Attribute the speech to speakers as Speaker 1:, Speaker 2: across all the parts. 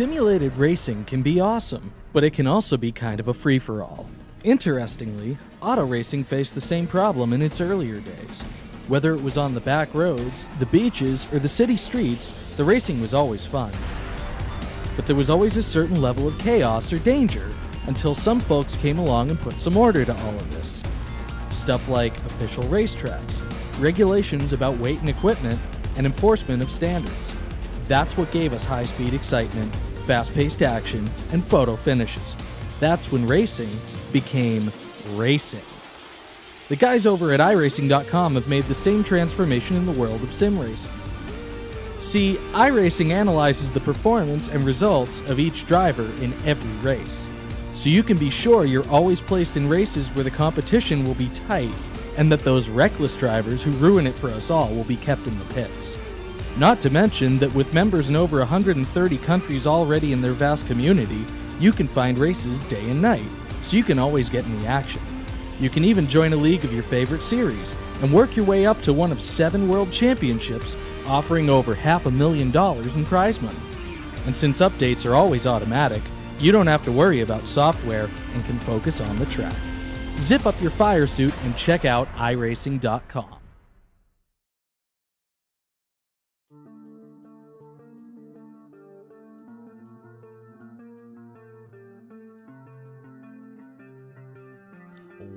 Speaker 1: Simulated racing can be awesome, but it can also be kind of a free-for-all. Interestingly, auto racing faced the same problem in its earlier days. Whether it was on the back roads, the beaches, or the city streets, the racing was always fun. But there was always a certain level of chaos or danger, until some folks came along and put some order to all of this. Stuff like official racetracks, regulations about weight and equipment, and enforcement of standards. That's what gave us high-speed excitement, fast-paced action, and photo finishes. That's when racing became racing. The guys over at iRacing.com have made the same transformation in the world of sim racing. See, iRacing analyzes the performance and results of each driver in every race, so you can be sure you're always placed in races where the competition will be tight, and that those reckless drivers who ruin it for us all will be kept in the pits. Not to mention that with members in over 130 countries already in their vast community, you can find races day and night, so you can always get in the action. You can even join a league of your favorite series, and work your way up to one of 7 world championships, offering over $500,000 in prize money. And since updates are always automatic, you don't have to worry about software and can focus on the track. Zip up your fire suit and check out iRacing.com.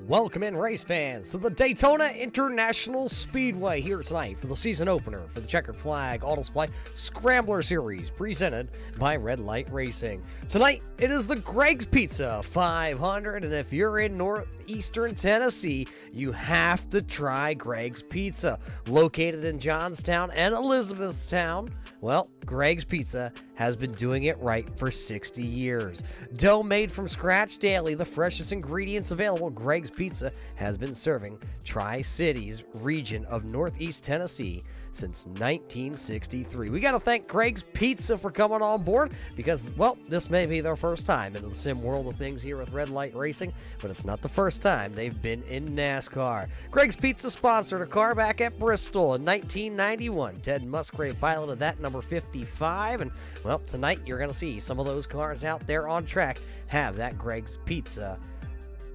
Speaker 2: Welcome in, race fans, to the Daytona International Speedway here tonight for the season opener for the Checkered Flag Auto Supply Scrambler Series presented by Red Light Racing. Tonight, it is the Greg's Pizza 500, and if you're in northeastern Tennessee, you have to try Greg's Pizza. Located in Johnstown and Elizabethtown, well, Greg's Pizza has been doing it right for 60 years. Dough made from scratch daily, the freshest ingredients available, Greg's Pizza has been serving Tri-Cities region of Northeast Tennessee since 1963. We got to thank Greg's Pizza for coming on board because, well, this may be their first time into the sim world of things here with Red Light Racing, but it's not the first time they've been in NASCAR. Greg's Pizza sponsored a car back at Bristol in 1991. Ted Musgrave piloted that, number 55, and, well, tonight you're going to see some of those cars out there on track have that Greg's Pizza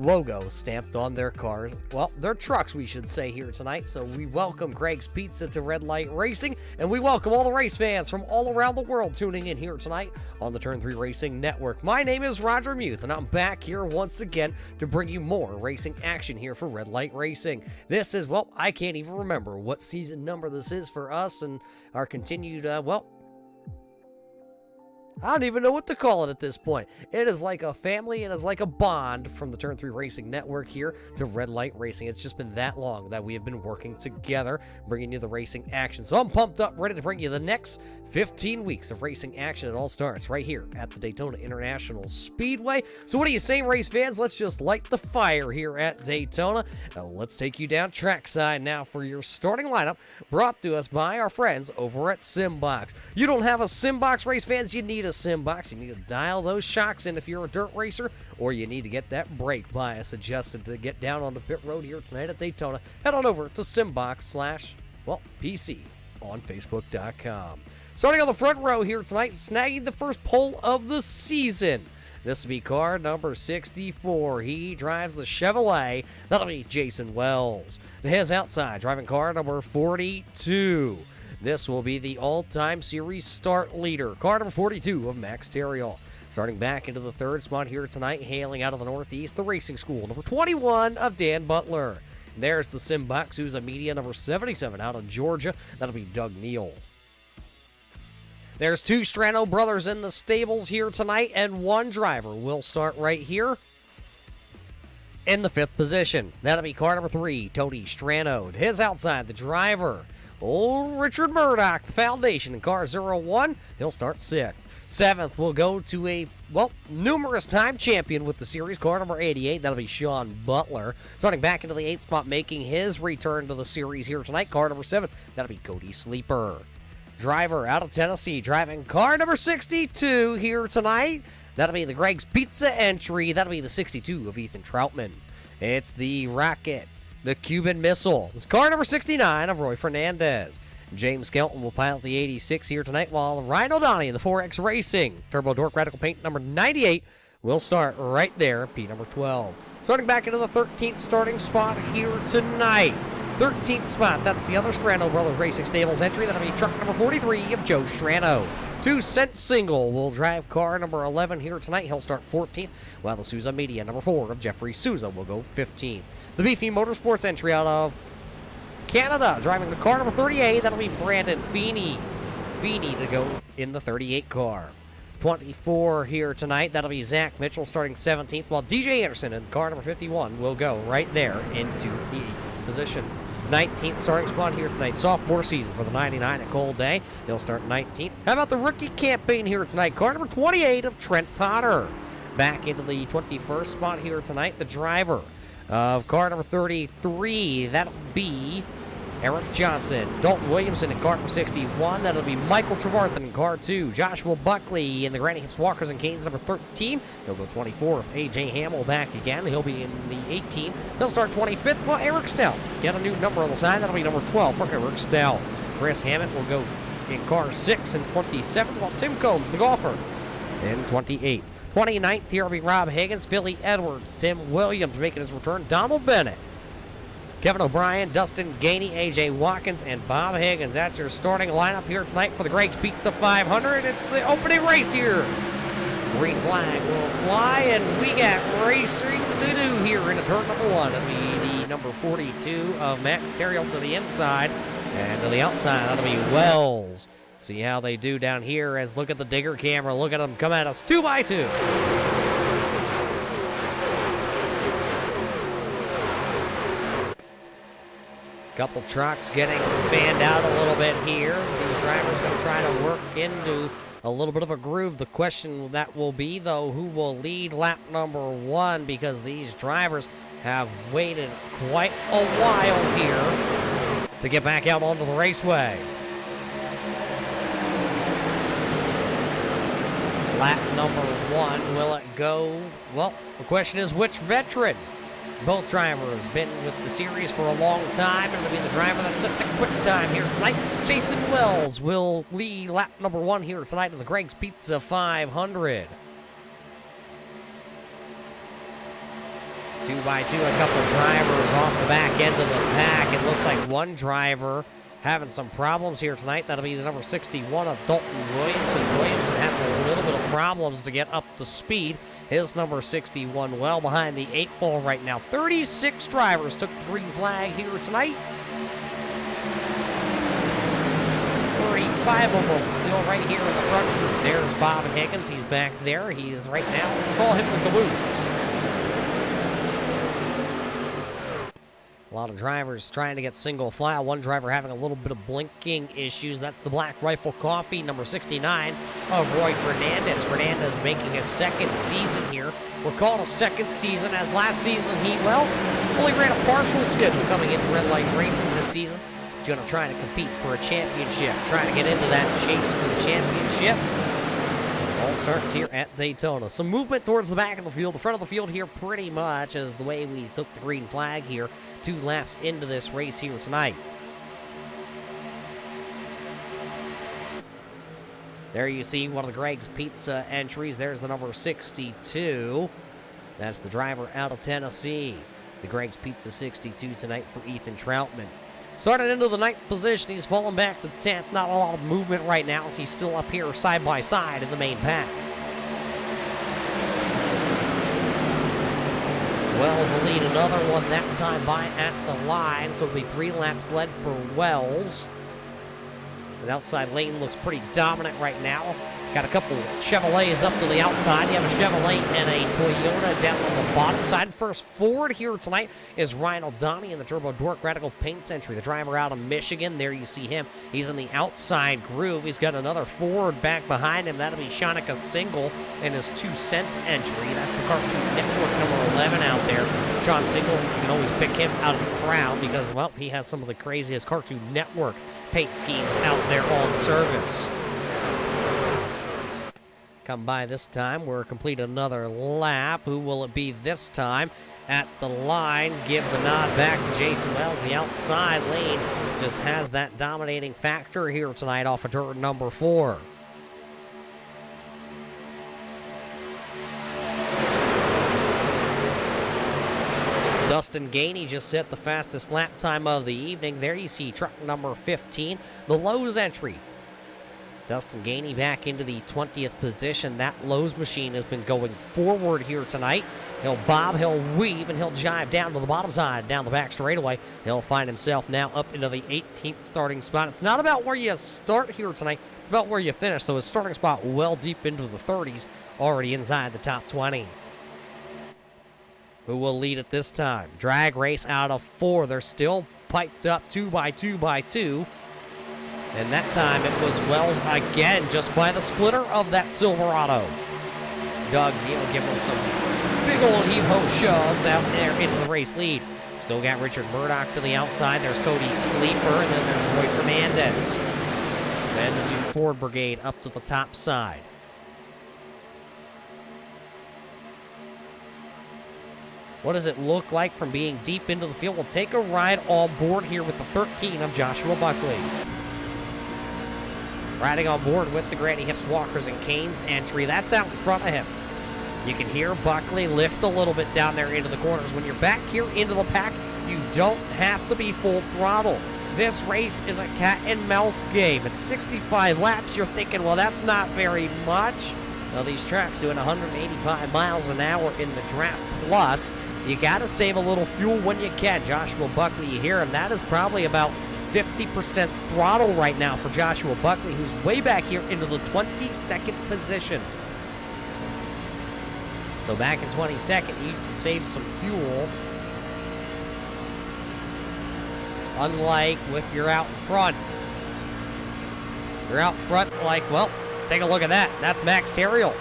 Speaker 2: logo stamped on their cars. Well, their trucks, we should say, here tonight. So we welcome Greg's Pizza to Red Light Racing, and we welcome all the race fans from all around the world tuning in here tonight on the Turn 3 Racing Network. My name is Roger Muth, and I'm back here once again to bring you more racing action here for Red Light Racing. This is, well, I can't even remember what season number this is for us and our continued, I don't even know what to call it at this point. It is like a family and is like a bond from the Turn 3 Racing Network here to Red Light Racing. It's just been that long that we have been working together, bringing you the racing action. So I'm pumped up, ready to bring you the next 15 weeks of racing action. It all starts right here at the Daytona International Speedway. So what do you say, race fans? Let's just light the fire here at Daytona. Now let's take you down trackside now for your starting lineup, brought to us by our friends over at Simbox. You don't have a Simbox, race fans? You need a Simbox. You need to dial those shocks in if you're a dirt racer, or you need to get that brake bias adjusted to get down on the pit road here tonight at Daytona. Head on over to Simbox/PC on Facebook.com. Starting on the front row here tonight, snagging the first pole of the season. This will be car number 64. He drives the Chevrolet. That'll be Jason Wells. To his outside, driving car number 42. This will be the all-time series start leader, car number 42 of Max Terriol. Starting back into the third spot here tonight, hailing out of the Northeast, the Racing School, number 21 of Dan Butler. And there's the Simbox, who's a media number 77 out of Georgia. That'll be Doug Neal. There's 2 Strano brothers in the stables here tonight, and 1 driver will start right here in the 5th position. That'll be car number 3, Tony Strano. His outside, the driver, old Richard Murdoch, the foundation, in car 01. He'll start 6th. 7th will go to a, well, numerous time champion with the series, car number 88. That'll be Sean Butler. Starting back into the 8th spot, making his return to the series here tonight, car number 7. That'll be Cody Sleeper. Driver out of Tennessee, driving car number 62 here tonight. That'll be the Greg's Pizza entry. That'll be the 62 of Ethan Troutman. It's the Rocket, the Cuban Missile. It's car number 69 of Roy Fernandez. James Skelton will pilot the 86 here tonight, while Ryan O'Donnell in the 4X Racing Turbo Dork Radical Paint number 98 will start right there, P number 12. Starting back into the 13th starting spot here tonight. 13th spot, that's the other Strano Brothers Racing Stables entry. That'll be truck number 43 of Joe Strano. 2 Cent Single will drive car number 11 here tonight. He'll start 14th, while the Souza Media number 4 of Jeffrey Souza will go 15th. The Beefy Motorsports entry out of Canada, driving the car number 38. That'll be Brandon Feeney. Feeney to go in the 38 car. 24 here tonight. That'll be Zach Mitchell starting 17th, while DJ Anderson in car number 51 will go right there into the 18th position. 19th starting spot here tonight. Sophomore season for the 99 at Cold Day. He'll start 19th. How about the rookie campaign here tonight? Car number 28 of Trent Potter. Back into the 21st spot here tonight. The driver of car number 33. That'll be Eric Johnson. Dalton Williamson in car number 61. That'll be Michael Trevarthen in car 2. Joshua Buckley in the Granny Hips Walkers and Canes number 13. He'll go 24 if A.J. Hamill back again. He'll be in the 18. He'll start 25th. Well, Eric Stout get a new number on the side. That'll be number 12 for Eric Stout. Chris Hammett will go in car 6 and 27th, while Tim Combs, the golfer, in 28th. 29th here will be Rob Higgins, Philly Edwards, Tim Williams making his return, Donald Bennett, Kevin O'Brien, Dustin Gainey, A.J. Watkins, and Bob Higgins. That's your starting lineup here tonight for the Greg's Pizza 500. It's the opening race here. Green flag will fly, and we got racing to do here into turn number 1. It'll be the number 42 of Max Terriel to the inside, and to the outside, that'll be Wells. See how they do down here as look at the digger camera. Look at them come at us 2x2. Couple trucks getting fanned out a little bit here. These drivers going to try to work into a little bit of a groove. The question that will be, though, who will lead lap number 1, because these drivers have waited quite a while here to get back out onto the raceway. Lap number 1, will it go? Well, the question is which veteran? Both drivers been with the series for a long time, and it'll be the driver that set the quick time here tonight. Jason Wells will lead lap number 1 here tonight in the Greg's Pizza 500. 2x2, a couple drivers off the back end of the pack. It looks like one driver having some problems here tonight. That'll be the number 61 of Dalton Williamson. Williamson having a little bit of problems to get up to speed. His number 61 well behind the 8 ball right now. 36 drivers took the green flag here tonight. 35 of them still right here in the front group. There's Bob Higgins. He's back there. He is right now. We'll call him the caboose. A lot of drivers trying to get single file. One driver having a little bit of blinking issues. That's the Black Rifle Coffee, number 69 of Roy Fernandez. Fernandez making his second season here. We're calling a second season, as last season he, well, only ran a partial schedule coming into Red Light Racing this season. He's going to try to compete for a championship, trying to get into that chase for the championship. All starts here at Daytona. Some movement towards the back of the field. The front of the field here pretty much is the way we took the green flag here 2 laps into this race here tonight. There you see one of the Greg's Pizza entries. There's the number 62. That's the driver out of Tennessee. The Greg's Pizza 62 tonight for Ethan Troutman. Started into the 9th position. He's fallen back to 10th. Not a lot of movement right now as he's still up here side by side in the main pack. Wells will lead another one that time by at the line. So it'll be 3 laps led for Wells. The outside lane looks pretty dominant right now. Got a couple Chevrolets up to the outside. You have a Chevrolet and a Toyota down on the bottom side. First forward here tonight is Ryan O'Donnell in the Turbo Dork Radical Paints entry. The driver out of Michigan. There you see him. He's in the outside groove. He's got another forward back behind him. That'll be Shanika Single in his 2 cents entry. That's the Cartoon Network number 11 out there. Sean Single, you can always pick him out of the crowd because, well, he has some of the craziest Cartoon Network paint schemes out there on service. Come by this time. We're complete another lap. Who will it be this time? at the line. Give the nod back to Jason Wells. The outside lane just has that dominating factor here tonight off of turn number 4. Dustin Gainey just set the fastest lap time of the evening. There you see truck number 15, the Lowe's entry. Dustin Gainey back into the 20th position. That Lowe's machine has been going forward here tonight. He'll bob, he'll weave, and he'll jive down to the bottom side, down the back straightaway. He'll find himself now up into the 18th starting spot. It's not about where you start here tonight. It's about where you finish. So his starting spot well deep into the 30s, already inside the top 20. Who will lead it this time? Drag race out of 4. They're still piped up 2 by 2 by 2. And that time it was Wells again, just by the splitter of that Silverado. Doug Neal giving him some big old heave-ho shoves out there into the race lead. Still got Richard Murdoch to the outside. There's Cody Sleeper, and then there's Roy Fernandez. Then the 2 Ford Brigade up to the top side. What does it look like from being deep into the field? We'll take a ride on board here with the 13 of Joshua Buckley. Riding on board with the Granny Hips Walkers and Canes entry. That's out in front of him. You can hear Buckley lift a little bit down there into the corners. When you're back here into the pack, you don't have to be full throttle. This race is a cat and mouse game. It's 65 laps. You're thinking, well, that's not very much. Well, these tracks doing 185 miles an hour in the draft plus. You got to save a little fuel when you can. Joshua Buckley, you hear him. That is probably about 50% throttle right now for Joshua Buckley, who's way back here into the 22nd position. So back in 22nd, you can save some fuel. Unlike if you're out in front. You're out front like, well, take a look at that. That's Max Terriel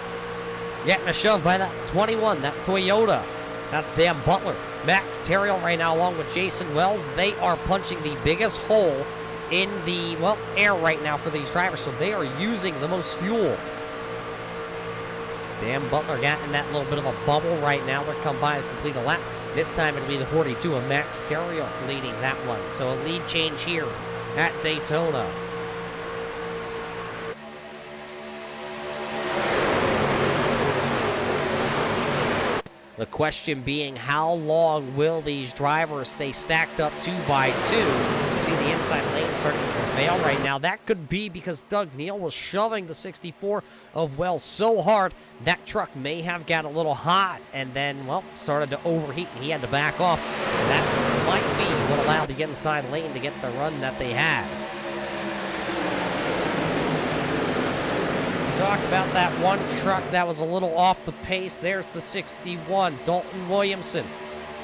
Speaker 2: getting a shove by that 21, that Toyota. That's Dan Butler. Max Terriel right now along with Jason Wells. They are punching the biggest hole in the, well, air right now for these drivers. So they are using the most fuel. Dan Butler got in that little bit of a bubble right now. They're come by to complete a lap. This time it'll be the 42 of Max Terriel leading that one. So a lead change here at Daytona. The question being, how long will these drivers stay stacked up 2 by 2? You see the inside lane starting to prevail right now. That could be because Doug Neal was shoving the 64 of Wells so hard that truck may have got a little hot and then, well, started to overheat and he had to back off. And that might be what allowed the inside lane to get the run that they had. Talk about that one truck that was a little off the pace. There's the 61, Dalton Williamson,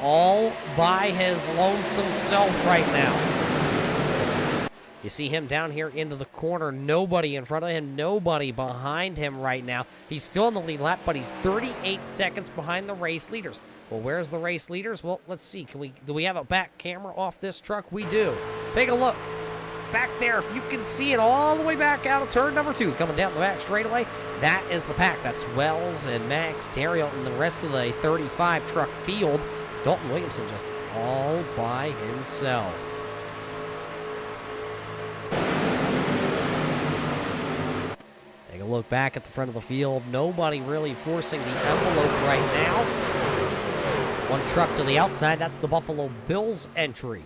Speaker 2: all by his lonesome self right now. You see him down here into the corner. Nobody in front of him, nobody behind him right now. He's still in the lead lap, but he's 38 seconds behind the race leaders. Well, where's the race leaders? Well, let's see. Do we have a back camera off this truck? We do. Take a look. Back there, if you can see it all the way back out of turn number 2, coming down the back straightaway, that is the pack. That's Wells and Max Terriel and the rest of the 35 truck field. Dalton Williamson just all by himself. Take a look back at the front of the field. Nobody really forcing the envelope right now. One truck to the outside. That's the Buffalo Bills entry.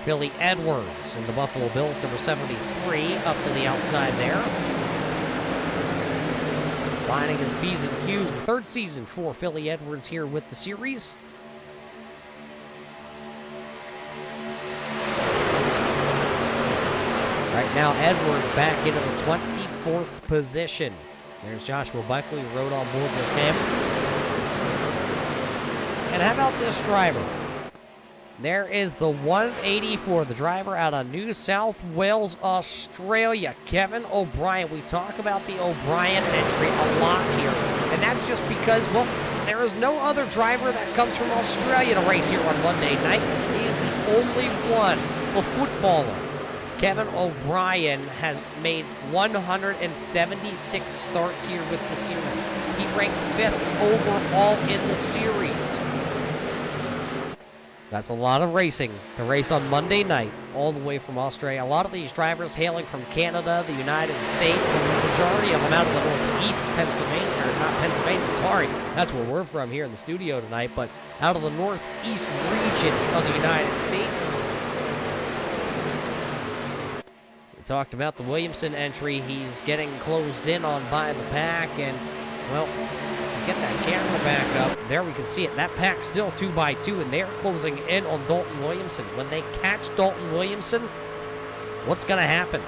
Speaker 2: Billy Edwards in the Buffalo Bills, number 73, up to the outside there. Lining his P's and Q's, the 3rd season for Philly Edwards here with the series. Right now, Edwards back into the 24th position. There's Joshua Buckley, rode on board with him. And how about this driver? There is the 184, the driver out of New South Wales, Australia, Kevin O'Brien. We talk about the O'Brien entry a lot here, and that's just because, well, there is no other driver that comes from Australia to race here on Monday night. He is the only one, a footballer. Kevin O'Brien has made 176 starts here with the series. He ranks 5th overall in the series. That's a lot of racing to race on Monday night, all the way from Australia. A lot of these drivers hailing from Canada, the United States, and the majority of them out of the northeast Pennsylvania, or not Pennsylvania, sorry. That's where we're from here in the studio tonight, but out of the northeast region of the United States. We talked about the Williamson entry. He's getting closed in on by the pack, and, well, get that camera back up. There we can see it. That pack's still 2x2, and they're closing in on Dalton Williamson. When they catch Dalton Williamson, what's going to happen?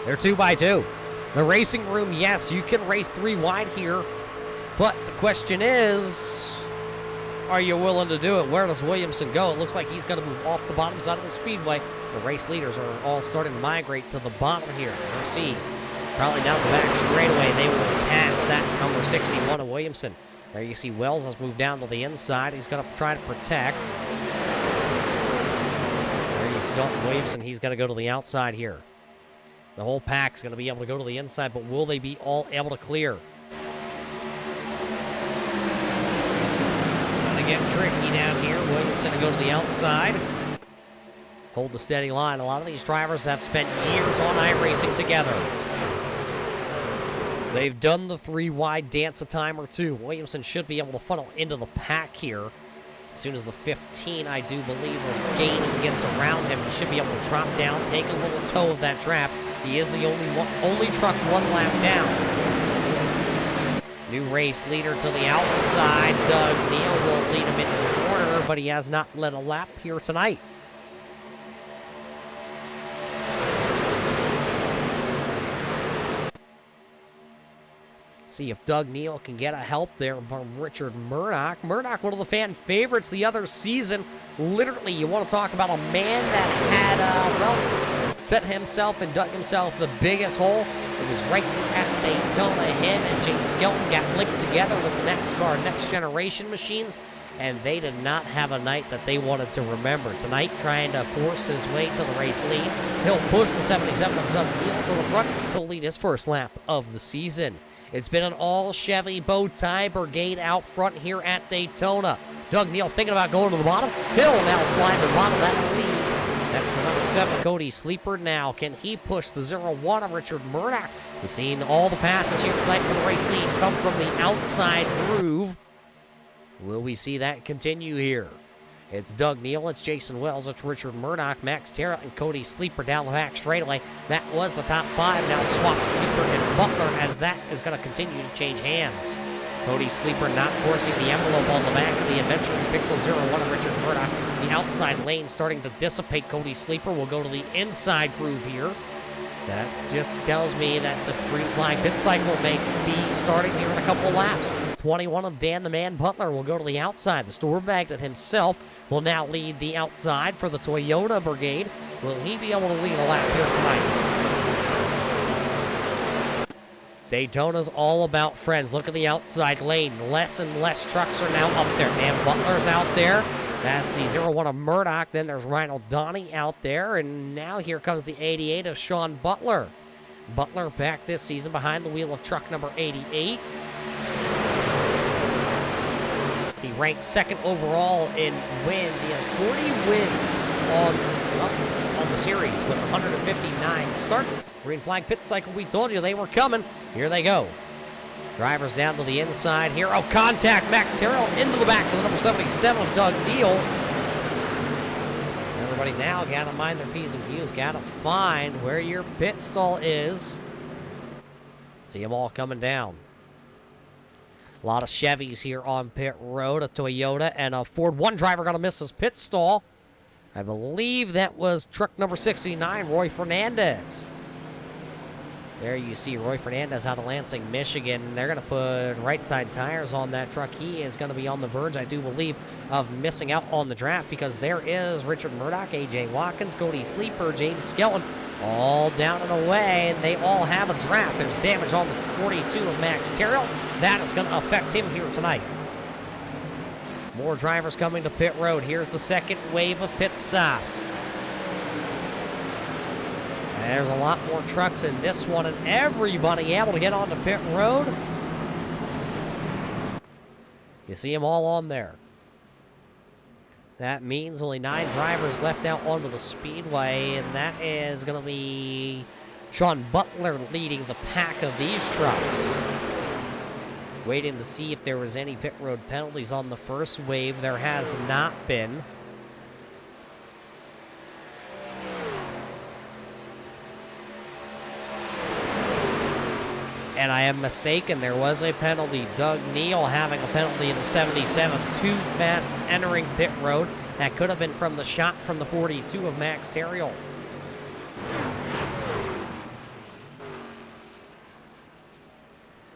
Speaker 2: They're 2x2. The racing room, yes, you can race 3 wide here, but the question is, are you willing to do it? Where does Williamson go? It looks like he's going to move off the bottom side of the speedway. The race leaders are all starting to migrate to the bottom here. We'll see. Probably down the back straightaway, they will catch that number 61 of Williamson. There you see Wells has moved down to the inside. He's going to try to protect. There you see Dalton Williamson. He's going to go to the outside here. The whole pack's going to be able to go to the inside, but will they be all able to clear? Going to get tricky down here. Williamson to go to the outside. Hold the steady line. A lot of these drivers have spent years on iRacing together. They've done the 3 wide dance a time or two. Williamson should be able to funnel into the pack here. As soon as the 15, I do believe, or Gain gets around him, he should be able to drop down, take a little toe of that draft. He is the only truck 1 lap down. New race leader to the outside. Doug Neal will lead him into the corner, but he has not led a lap here tonight. See if Doug Neal can get a help there from Richard Murdoch. Murdoch, one of the fan favorites the other season. Literally, you want to talk about a man that had, set himself and dug himself the biggest hole. It was right at Daytona. Him and James Skelton got linked together with the NASCAR Next Generation machines, and they did not have a night that they wanted to remember. Tonight, trying to force his way to the race lead. He'll push the 77 of Doug Neal to the front. He'll lead his first lap of the season. It's been an all-Chevy bow tie brigade out front here at Daytona. Doug Neal thinking about going to the bottom. He'll now slide to the bottom of that lead. That's the number 7, Cody Sleeper. Now, can he push the 0-1 of Richard Murdoch? We've seen all the passes here tonight for the race lead come from the outside groove. Will we see that continue here? It's Doug Neal, it's Jason Wells, it's Richard Murdoch, Max Terra, and Cody Sleeper down the back straightaway. That was the top 5. Now swap Sleeper and Butler, as that is going to continue to change hands. Cody Sleeper not forcing the envelope on the back of the eventual Pixel 01 of Richard Murdoch. The outside lane starting to dissipate. Cody Sleeper will go to the inside groove here. That just tells me that the green flag pit cycle may be starting here in a couple of laps. 21 of Dan the Man Butler will go to the outside. The store magnet himself will now lead the outside for the Toyota Brigade. Will he be able to lead a lap here tonight? Daytona's all about friends. Look at the outside lane. Less and less trucks are now up there. Dan Butler's out there. That's the 0-1 of Murdoch. Then there's Rhino Donnie out there. And now here comes the 88 of Sean Butler. Butler back this season behind the wheel of truck number 88. He ranked 2nd overall in wins. He has 40 wins on the series with 159 starts. Green flag pit cycle, we told you they were coming. Here they go. Drivers down to the inside here. Oh, contact. Max Terrell into the back of the number 77 of Doug Neal. Everybody now got to mind their P's and Q's. Got to find where your pit stall is. See them all coming down. A lot of Chevys here on pit road. A Toyota and a Ford. One driver going to miss his pit stall. I believe that was truck number 69, Roy Fernandez. There you see Roy Fernandez out of Lansing, Michigan. They're going to put right side tires on that truck. He is going to be on the verge, I do believe, of missing out on the draft because there is Richard Murdoch, A.J. Watkins, Cody Sleeper, James Skelton, all down and away, and they all have a draft. There's damage on the 42 of Max Terrell. That is going to affect him here tonight. More drivers coming to pit road. Here's the second wave of pit stops. There's a lot more trucks in this one, and everybody able to get onto pit road. You see them all on there. That means only 9 drivers left out onto the speedway, and that is going to be Sean Butler leading the pack of these trucks. Waiting to see if there was any pit road penalties on the first wave. There has not been. And I am mistaken, there was a penalty. Doug Neal having a penalty in the 77. Too fast entering pit road. That could have been from the shot from the 42 of Max Terriel.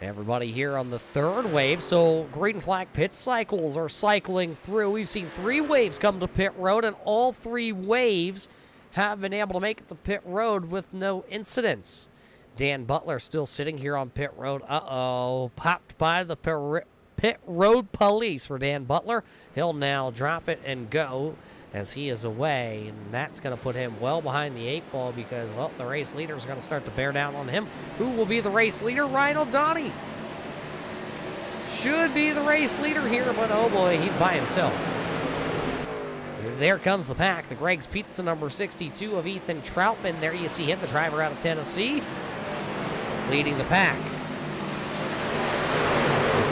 Speaker 2: Everybody here on the third wave, so green flag pit cycles are cycling through. We've seen 3 waves come to pit road, and all 3 waves have been able to make it to pit road with no incidents. Dan Butler still sitting here on pit road. Uh-oh, popped by the pit road police for Dan Butler. He'll now drop it and go as he is away, and that's going to put him well behind the 8 ball because, well, the race leader is going to start to bear down on him. Who will be the race leader? Ryan O'Donnell. Should be the race leader here, but oh boy, he's by himself. There comes the pack. The Greg's Pizza number 62 of Ethan Troutman. There you see him, the driver out of Tennessee, leading the pack.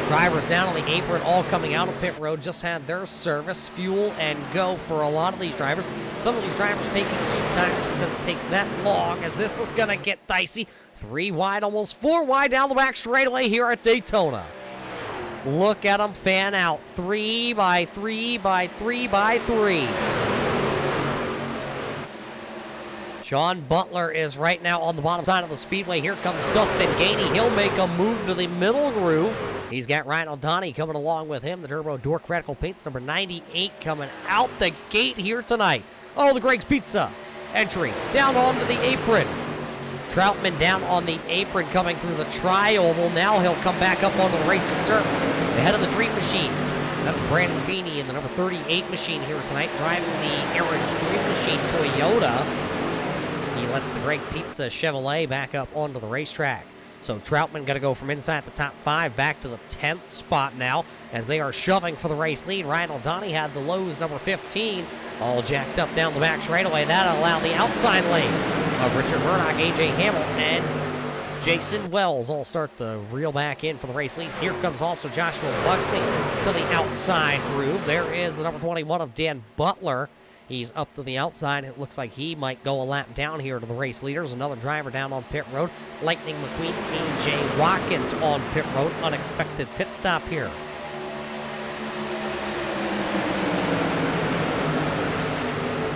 Speaker 2: Drivers down on the apron, all coming out of pit road, just had their service, fuel, and go for a lot of these drivers. Some of these drivers taking 2 times because it takes that long, as this is going to get dicey. 3 wide, almost 4 wide down the back straightaway here at Daytona. Look at them fan out. 3 by 3 by 3 by 3. Sean Butler is right now on the bottom side of the speedway. Here comes Dustin Gainey. He'll make a move to the middle groove. He's got Ryan O'Donnell coming along with him. The Turbo Dork Radical Paints number 98 coming out the gate here tonight. Oh, the Greg's Pizza entry down onto the apron. Troutman down on the apron coming through the tri-oval. Now he'll come back up onto the racing surface. The head of the Dream Machine. That's Brandon Feeney in the number 38 machine here tonight, driving the Average Dream Machine Toyota. He lets the Greg Pizza Chevrolet back up onto the racetrack. So Troutman got to go from inside the top 5 back to the 10th spot now as they are shoving for the race lead. Ryan O'Donnell had the Lowe's number 15 all jacked up down the back straightaway. That'll allow the outside lane of Richard Murdoch, A.J. Hamill, and Jason Wells all start to reel back in for the race lead. Here comes also Joshua Buckley to the outside groove. There is the number 21 of Dan Butler. He's up to the outside. It looks like he might go a lap down here to the race leaders. Another driver down on pit road. Lightning McQueen, A.J. Watkins on pit road. Unexpected pit stop here.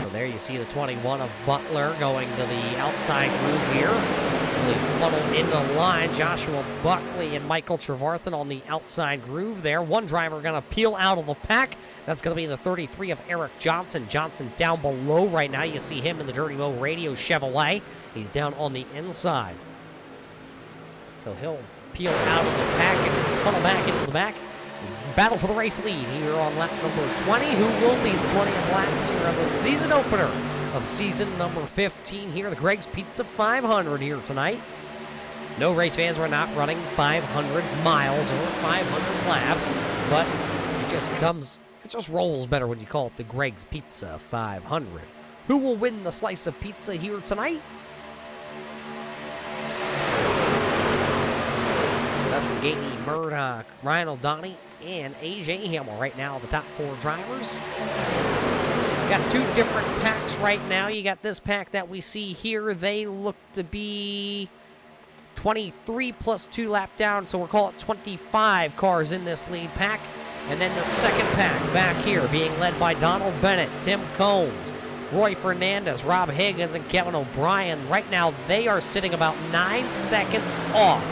Speaker 2: So there you see the 21 of Butler going to the outside groove here. Really funneled into line. Joshua Buckley and Michael Trevarthen on the outside groove there. One driver going to peel out of the pack. That's going to be the 33 of Eric Johnson. Johnson down below right now. You see him in the Dirty Mo Radio Chevrolet. He's down on the inside. So he'll peel out of the pack and funnel back into the back. Battle for the race lead here on lap number 20. Who will lead the 20th lap here of the season opener of season number 15 here. The Greg's Pizza 500 here tonight. No race fans, we're not running 500 miles or 500 laps, but it just rolls better when you call it the Greg's Pizza 500. Who will win the slice of pizza here tonight? Dustin Gainey, Murdoch, Ryan O'Donnell, and A.J. Hamill right now, the top 4 drivers. Got 2 different packs right now. You got this pack that we see here. They look to be 23 plus 2 lap down, so we'll call it 25 cars in this lead pack. And then the second pack back here being led by Donald Bennett, Tim Combs, Roy Fernandez, Rob Higgins, and Kevin O'Brien. Right now, they are sitting about 9 seconds off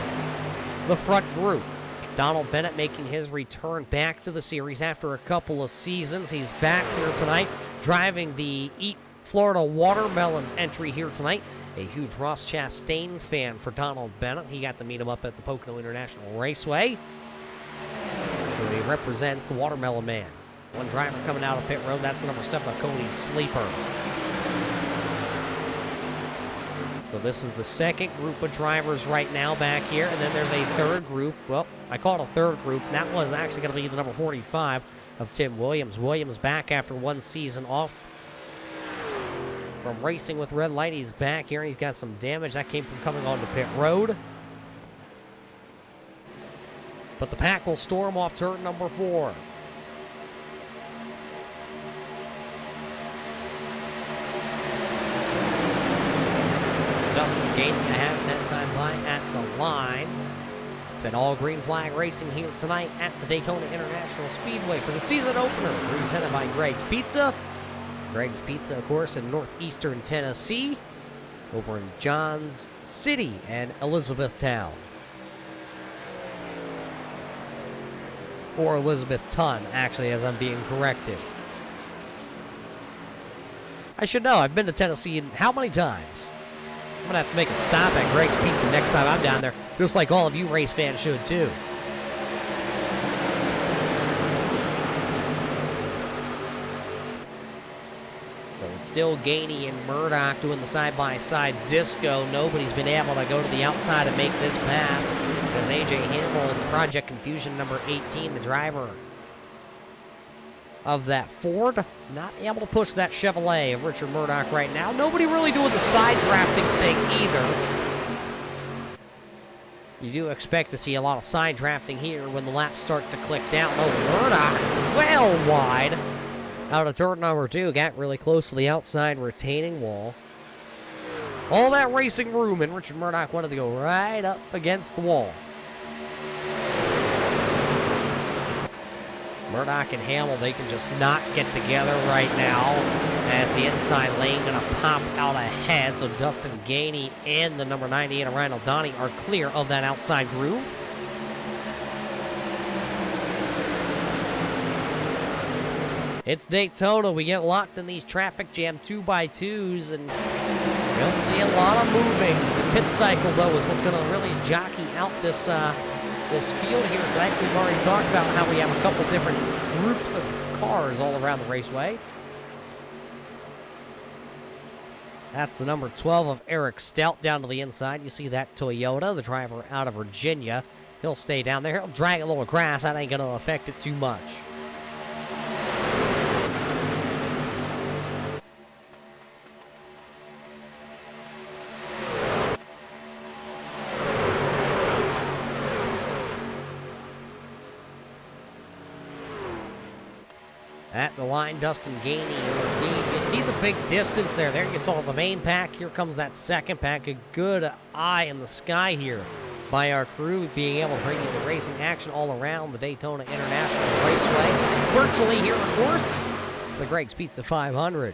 Speaker 2: the front group. Donald Bennett making his return back to the series after a couple of seasons. He's back here tonight, driving the Eat Florida Watermelons entry here tonight. A huge Ross Chastain fan for Donald Bennett. He got to meet him up at the Pocono International Raceway. He represents the Watermelon Man. One driver coming out of pit road. That's the number 7 of Cody Sleeper. So this is the second group of drivers right now back here, and then there's a third group. Well, I call it a third group, and that was actually going to be the number 45 of Tim Williams. Williams back after one season off from racing with Red Light. He's back here, and he's got some damage. That came from coming onto pit road. But the pack will storm off turn number 4. Dustin Gaten having that time by at the line. It's been all green flag racing here tonight at the Daytona International Speedway for the season opener. He's headed by Greg's Pizza. Greg's Pizza, of course, in northeastern Tennessee, over in Johns City and Elizabethtown. Or Elizabethton, actually, as I'm being corrected. I should know. I've been to Tennessee how many times? I'm going to have to make a stop at Greg's Pizza next time I'm down there, just like all of you race fans should, too. So it's still Gainey and Murdoch doing the side-by-side disco. Nobody's been able to go to the outside and make this pass because A.J. Hamill and Project Confusion number 18, the driver of that Ford, not able to push that Chevrolet of Richard Murdoch right now. Nobody really doing the side drafting thing either. You do expect to see a lot of side drafting here when the laps start to click down. Oh, Murdoch well wide out of turn number 2. Got really close to the outside retaining wall. All that racing room, and Richard Murdoch wanted to go right up against the wall. Murdoch and Hamill, they can just not get together right now as the inside lane going to pop out ahead. So Dustin Gainey and the number 98 of Ryan O'Donnell are clear of that outside groove. It's Daytona. We get locked in these traffic jam 2x2s, and we don't see a lot of moving. The pit cycle, though, is what's going to really jockey out this field here tonight. We've already talked about how we have a couple different groups of cars all around the raceway. That's the number 12 of Eric Stout down to the inside. You see that Toyota, the driver out of Virginia. He'll stay down there. He'll drag a little grass. That ain't going to affect it too much. At the line, Dustin Gainey in the lead. You see the big distance there. There you saw the main pack. Here comes that second pack. A good eye in the sky here by our crew, being able to bring you the racing action all around the Daytona International Raceway. Virtually here, of course, the Greg's Pizza 500.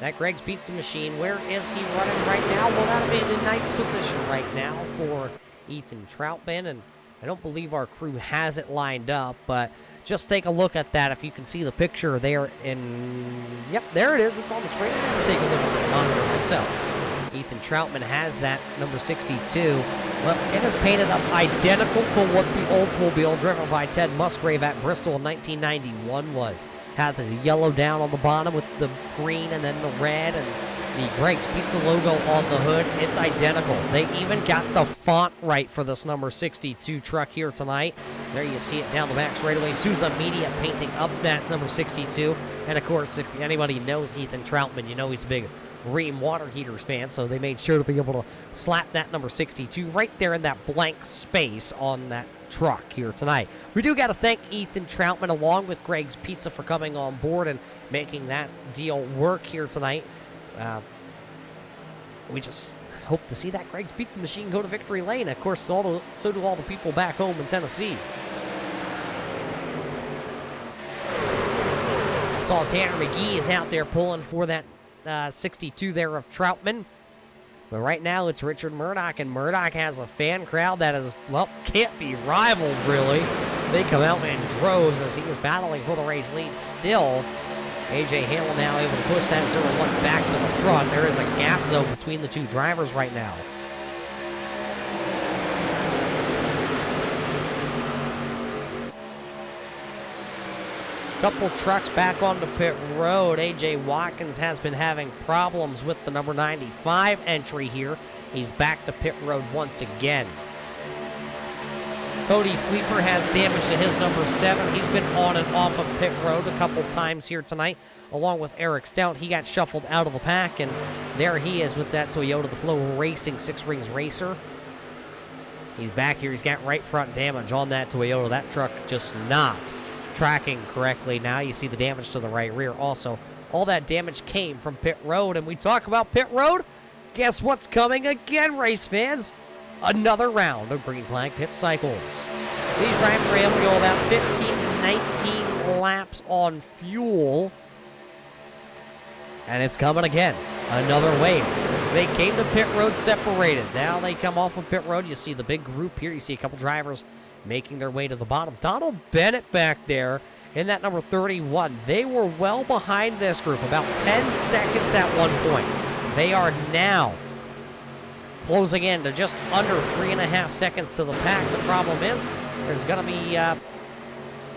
Speaker 2: That Greg's Pizza machine, where is he running right now? Well, that'll be in the 9th position right now for Ethan Troutman, and I don't believe our crew has it lined up, but just take a look at that. If you can see the picture there yep, there it is. It's on the screen. I'm going to take a look at the monitor myself. Ethan Troutman has that number 62. Well, it is painted up identical to what the Oldsmobile driven by Ted Musgrave at Bristol in 1991 was. Had the yellow down on the bottom with the green and then the red, and the Greg's Pizza logo on the hood. It's identical. They even got the font right for this number 62 truck here tonight. There you see it down the back straightaway. Sousa Media painting up that number 62. And of course, if anybody knows Ethan Troutman, you know he's a big Rheem Water Heaters fan, so they made sure to be able to slap that number 62 right there in that blank space on that truck here tonight. We do got to thank Ethan Troutman along with Greg's Pizza for coming on board and making that deal work here tonight. We just hope to see that Greg's Pizza machine go to victory lane. Of course, so do all the people back home in Tennessee. Saw Tanner McGee is out there pulling for that 62 there of Troutman. But right now it's Richard Murdoch, and Murdoch has a fan crowd that is, well, can't be rivaled, really. They come out in droves as he is battling for the race lead still. A.J. Hamill now able to push that 0-1 back to the front. There is a gap, though, between the two drivers right now. Couple trucks back onto pit road. AJ Watkins has been having problems with the number 95 entry here. He's back to pit road once again. Cody Sleeper has damage to his number 7. He's been on and off of pit road a couple times here tonight, along with Eric Stout. He got shuffled out of the pack, and there he is with that Toyota The Flow Racing 6 Rings Racer. He's back here. He's got right front damage on that Toyota. That truck just not tracking correctly. Now you see the damage to the right rear. Also, all that damage came from pit road. And we talk about pit road. Guess what's coming again, race fans? Another round of green flag pit cycles. These drivers are able to go about 15 to 19 laps on fuel. And it's coming again. Another wave. They came to pit road separated. Now they come off of pit road. You see the big group here. You see a couple drivers making their way to the bottom. Donald Bennett back there in that number 31. They were well behind this group, about 10 seconds at one point. They are now closing in to just under 3.5 seconds to the pack. The problem is there's going to be,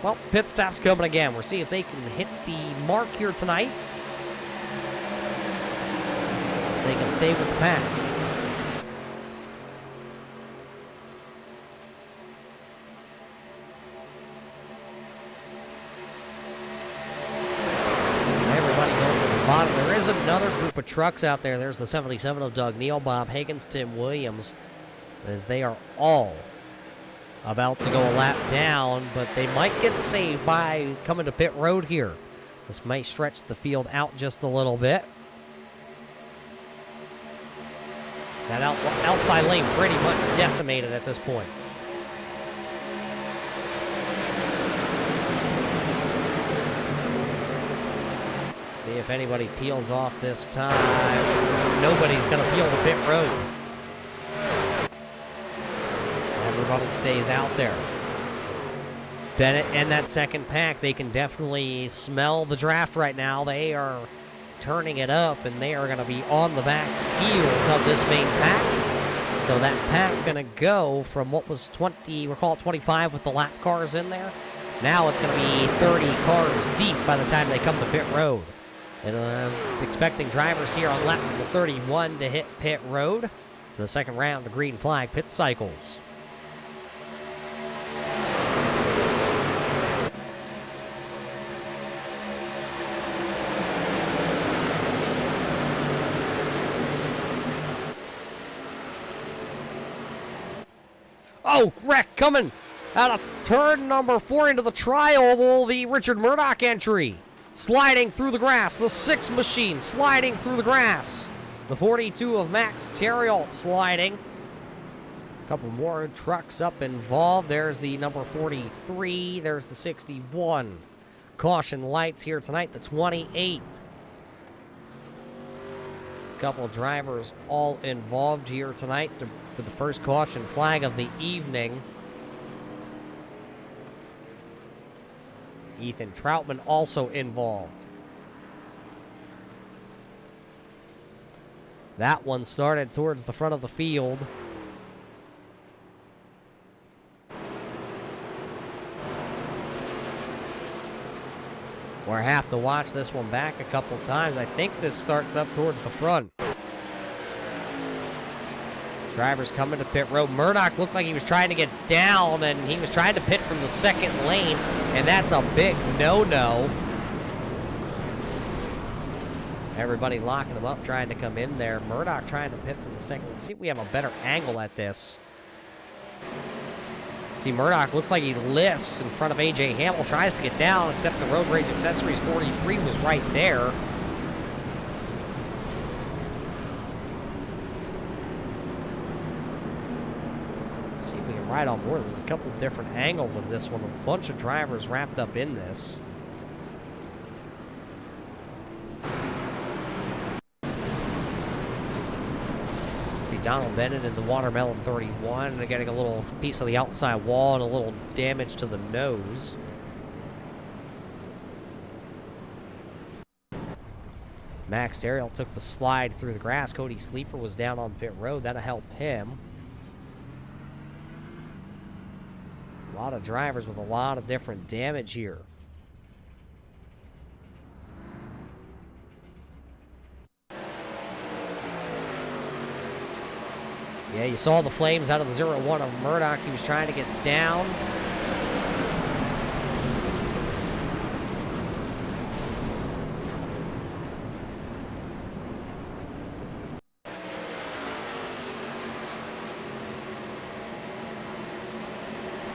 Speaker 2: well, pit stops coming again. We'll see if they can hit the mark here tonight. They can stay with the pack. Everybody going to the bottom. There is another group of trucks out there. There's the 77 of Doug Neal, Bob Higgins, Tim Williams, as they are all about to go a lap down, but they might get saved by coming to pit road here. This might stretch the field out just a little bit. That outside lane pretty much decimated at this point. See if anybody peels off this time. Nobody's going to peel the pit road. Everybody stays out there. Bennett and that second pack, they can definitely smell the draft right now. They are turning it up, and they are going to be on the back heels of this main pack. So that pack going to go from what was 20, we'll call it 25 with the lap cars in there. Now it's going to be 30 cars deep by the time they come to pit road. And expecting drivers here on lap number 31 to hit pit road. The second round of green flag pit cycles. Oh, wreck coming out of turn number 4 into the tri-oval, the Richard Murdoch entry. Sliding through the grass, the 6 machine sliding through the grass. The 42 of Max Terriot sliding. A couple more trucks up involved. There's the number 43. There's the 61. Caution lights here tonight, the 28. A couple of drivers all involved here tonight for the first caution flag of the evening. Ethan Troutman also involved. That one started towards the front of the field. We'll have to watch this one back a couple times. I think this starts up towards the front. Drivers coming to pit road. Murdoch looked like he was trying to get down, and he was trying to pit from the second lane, and that's a big no-no. Everybody locking him up, trying to come in there. Murdoch trying to pit from the second. Let's see if we have a better angle at this. See, Murdoch looks like he lifts in front of A.J. Hamill, tries to get down, except the Road Rage Accessories 43 was right there. See if we can ride on board. There's a couple different angles of this one. A bunch of drivers wrapped up in this. See Donald Bennett in the Watermelon 31. They're getting a little piece of the outside wall and a little damage to the nose. Max Terriel took the slide through the grass. Cody Sleeper was down on pit road. That'll help him. A lot of drivers with a lot of different damage here. Yeah, you saw the flames out of the 0-1 of Murdoch. He was trying to get down.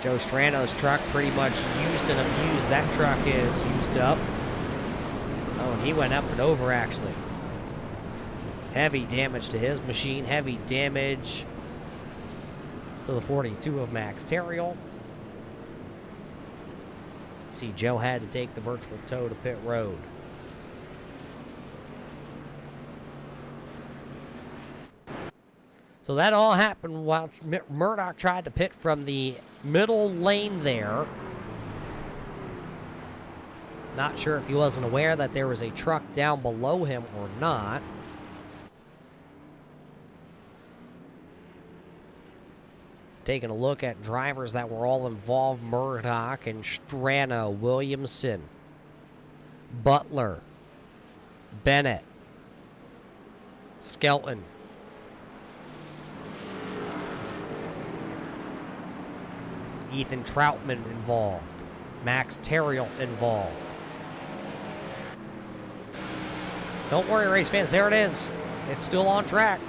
Speaker 2: Joe Strano's truck pretty much used and abused. That truck is used up. Oh, and he went up and over, actually. Heavy damage to his machine. Heavy damage to the 42 of Max Terriel. See, Joe had to take the virtual tow to pit road. So that all happened while Murdoch tried to pit from the middle lane there. Not sure if he wasn't aware that there was a truck down below him or not. Taking a look at drivers that were all involved: Murdoch and Strano, Williamson, Butler, Bennett, Skelton, Ethan Troutman involved, Max Terriel involved. Don't worry, race fans, there it is. It's still on track.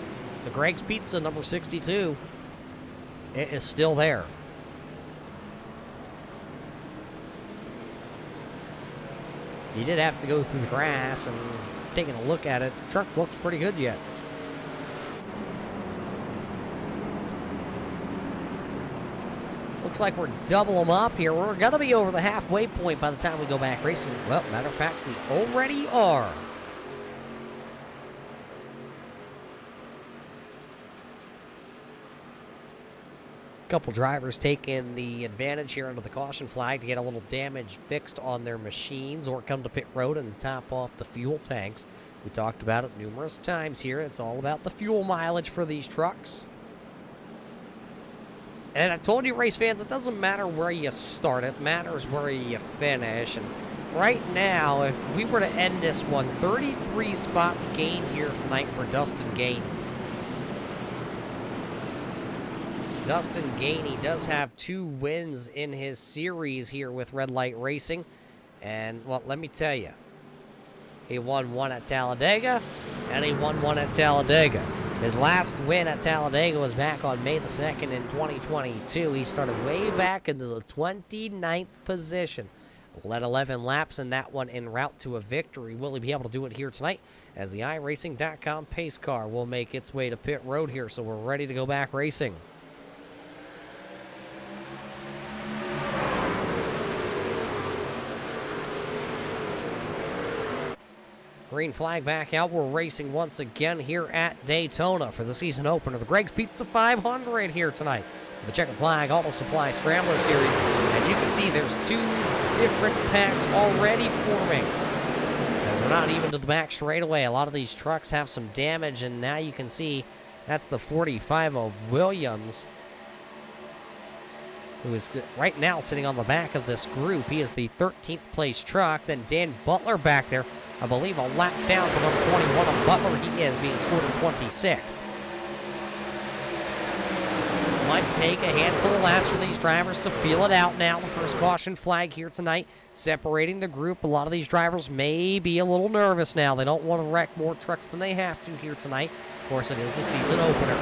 Speaker 2: The Greg's Pizza, number 62. It is still there. You did have to go through the grass, and taking a look at it, the truck looks pretty good yet. Looks like we're double them up here. We're going to be over the halfway point by the time we go back racing. Well, matter of fact, we already are. Couple drivers taking the advantage here under the caution flag to get a little damage fixed on their machines or come to pit road and top off the fuel tanks. We talked about it numerous times here. It's all about the fuel mileage for these trucks. And I told you, race fans, it doesn't matter where you start. It matters where you finish. And right now, if we were to end this one, 33 spots gained here tonight for Dustin Gainey. Dustin Gainey does have 2 wins in his series here with Red Light Racing. And, well, let me tell you, he won 1 at Talladega, and he won 1 at Talladega. His last win at Talladega was back on May the 2nd in 2022. He started way back into the 29th position. Led 11 laps in that one en route to a victory. Will he be able to do it here tonight? As the iRacing.com pace car will make its way to pit road here, so we're ready to go back racing. Green flag back out. We're racing once again here at Daytona for the season opener. The Greg's Pizza 500 here tonight for the Checkered Flag Auto Supply Scrambler Series. And you can see there's 2 different packs already forming, as we're not even to the back straightaway. A lot of these trucks have some damage, and now you can see that's the 45 of Williams, who is right now sitting on the back of this group. He is the 13th place truck. Then Dan Butler back there, I believe a lap down for number 21 of Butler. He is being scored in 26th. Might take a handful of laps for these drivers to feel it out now. The first caution flag here tonight, separating the group. A lot of these drivers may be a little nervous now. They don't want to wreck more trucks than they have to here tonight. Of course, it is the season opener.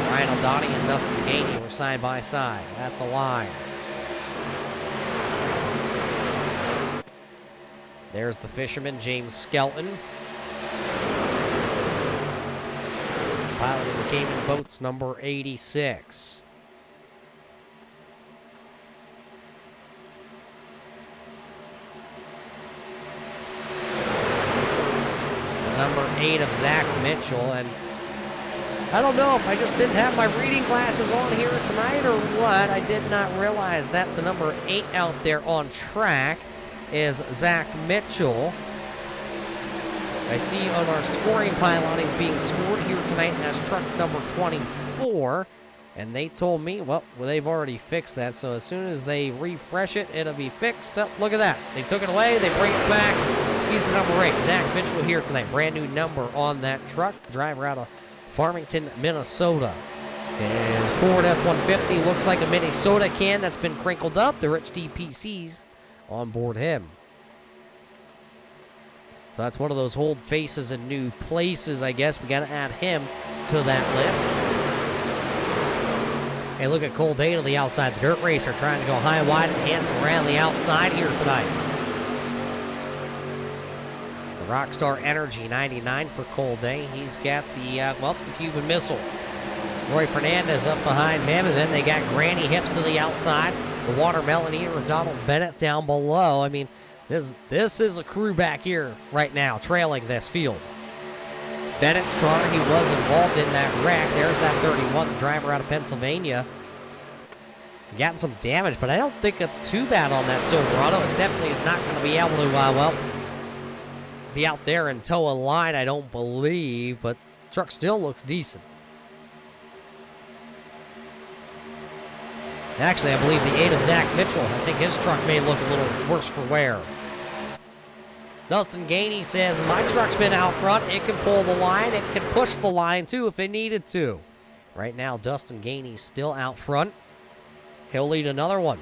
Speaker 2: Ryan O'Donnell and Dustin Gainey were side by side at the line. There's the fisherman, James Skelton. Piloting the Cayman Boats, number 86. Number 8 of Zach Mitchell, and I don't know if I just didn't have my reading glasses on here tonight or what. I did not realize that the number 8 out there on track is Zach Mitchell. I see on our scoring pylon he's being scored here tonight as truck number 24. And they told me, well, they've already fixed that. So as soon as they refresh it, it'll be fixed. Oh, look at that. They took it away. They bring it back. He's the number 8. Zach Mitchell here tonight. Brand new number on that truck. The driver out of Farmington, Minnesota. His Ford F-150 looks like a Minnesota can that's been crinkled up. The Rich DPC's on board him. So that's one of those old faces in new places, I guess. We got to add him to that list. Hey, look at Cole Day to the outside. The dirt racer trying to go high, wide, and handsome around the outside here tonight. The Rockstar Energy 99 for Cole Day. He's got the Cuban Missile. Roy Fernandez up behind him, and then they got Granny Hips to the outside. The Watermelon Eater of Donald Bennett down below. I mean, this is a crew back here right now trailing this field. Bennett's car, he was involved in that wreck. There's that 31, the driver out of Pennsylvania. Got some damage, but I don't think it's too bad on that Silverado. It definitely is not going to be able to, be out there and tow a line, I don't believe, but the truck still looks decent. Actually, I believe the 8 of Zach Mitchell, I think his truck may look a little worse for wear. Dustin Gainey says, my truck's been out front. It can pull the line. It can push the line, too, if it needed to. Right now, Dustin Gainey's still out front. He'll lead another one.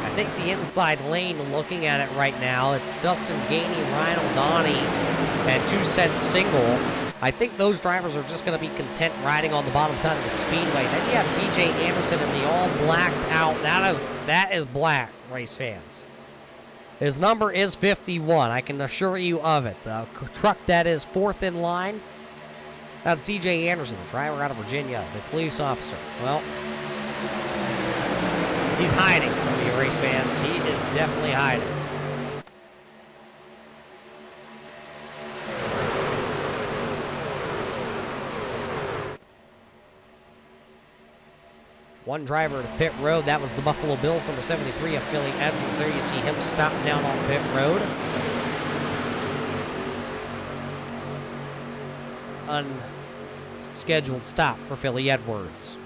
Speaker 2: I think the inside lane, looking at it right now, it's Dustin Gainey, Ryan O'Donnell, and 2 Cent Single. I think those drivers are just going to be content riding on the bottom side of the speedway. Then you have DJ Anderson in the all blacked out. That is black, race fans. His number is 51. I can assure you of it. The truck that is 4th in line, that's DJ Anderson, the driver out of Virginia, the police officer. Well, he's hiding from you, race fans. He is definitely hiding. One driver to pit road. That was the Buffalo Bills, number 73 of Philly Edwards. There you see him stop down on pit road. Unscheduled stop for Philly Edwards.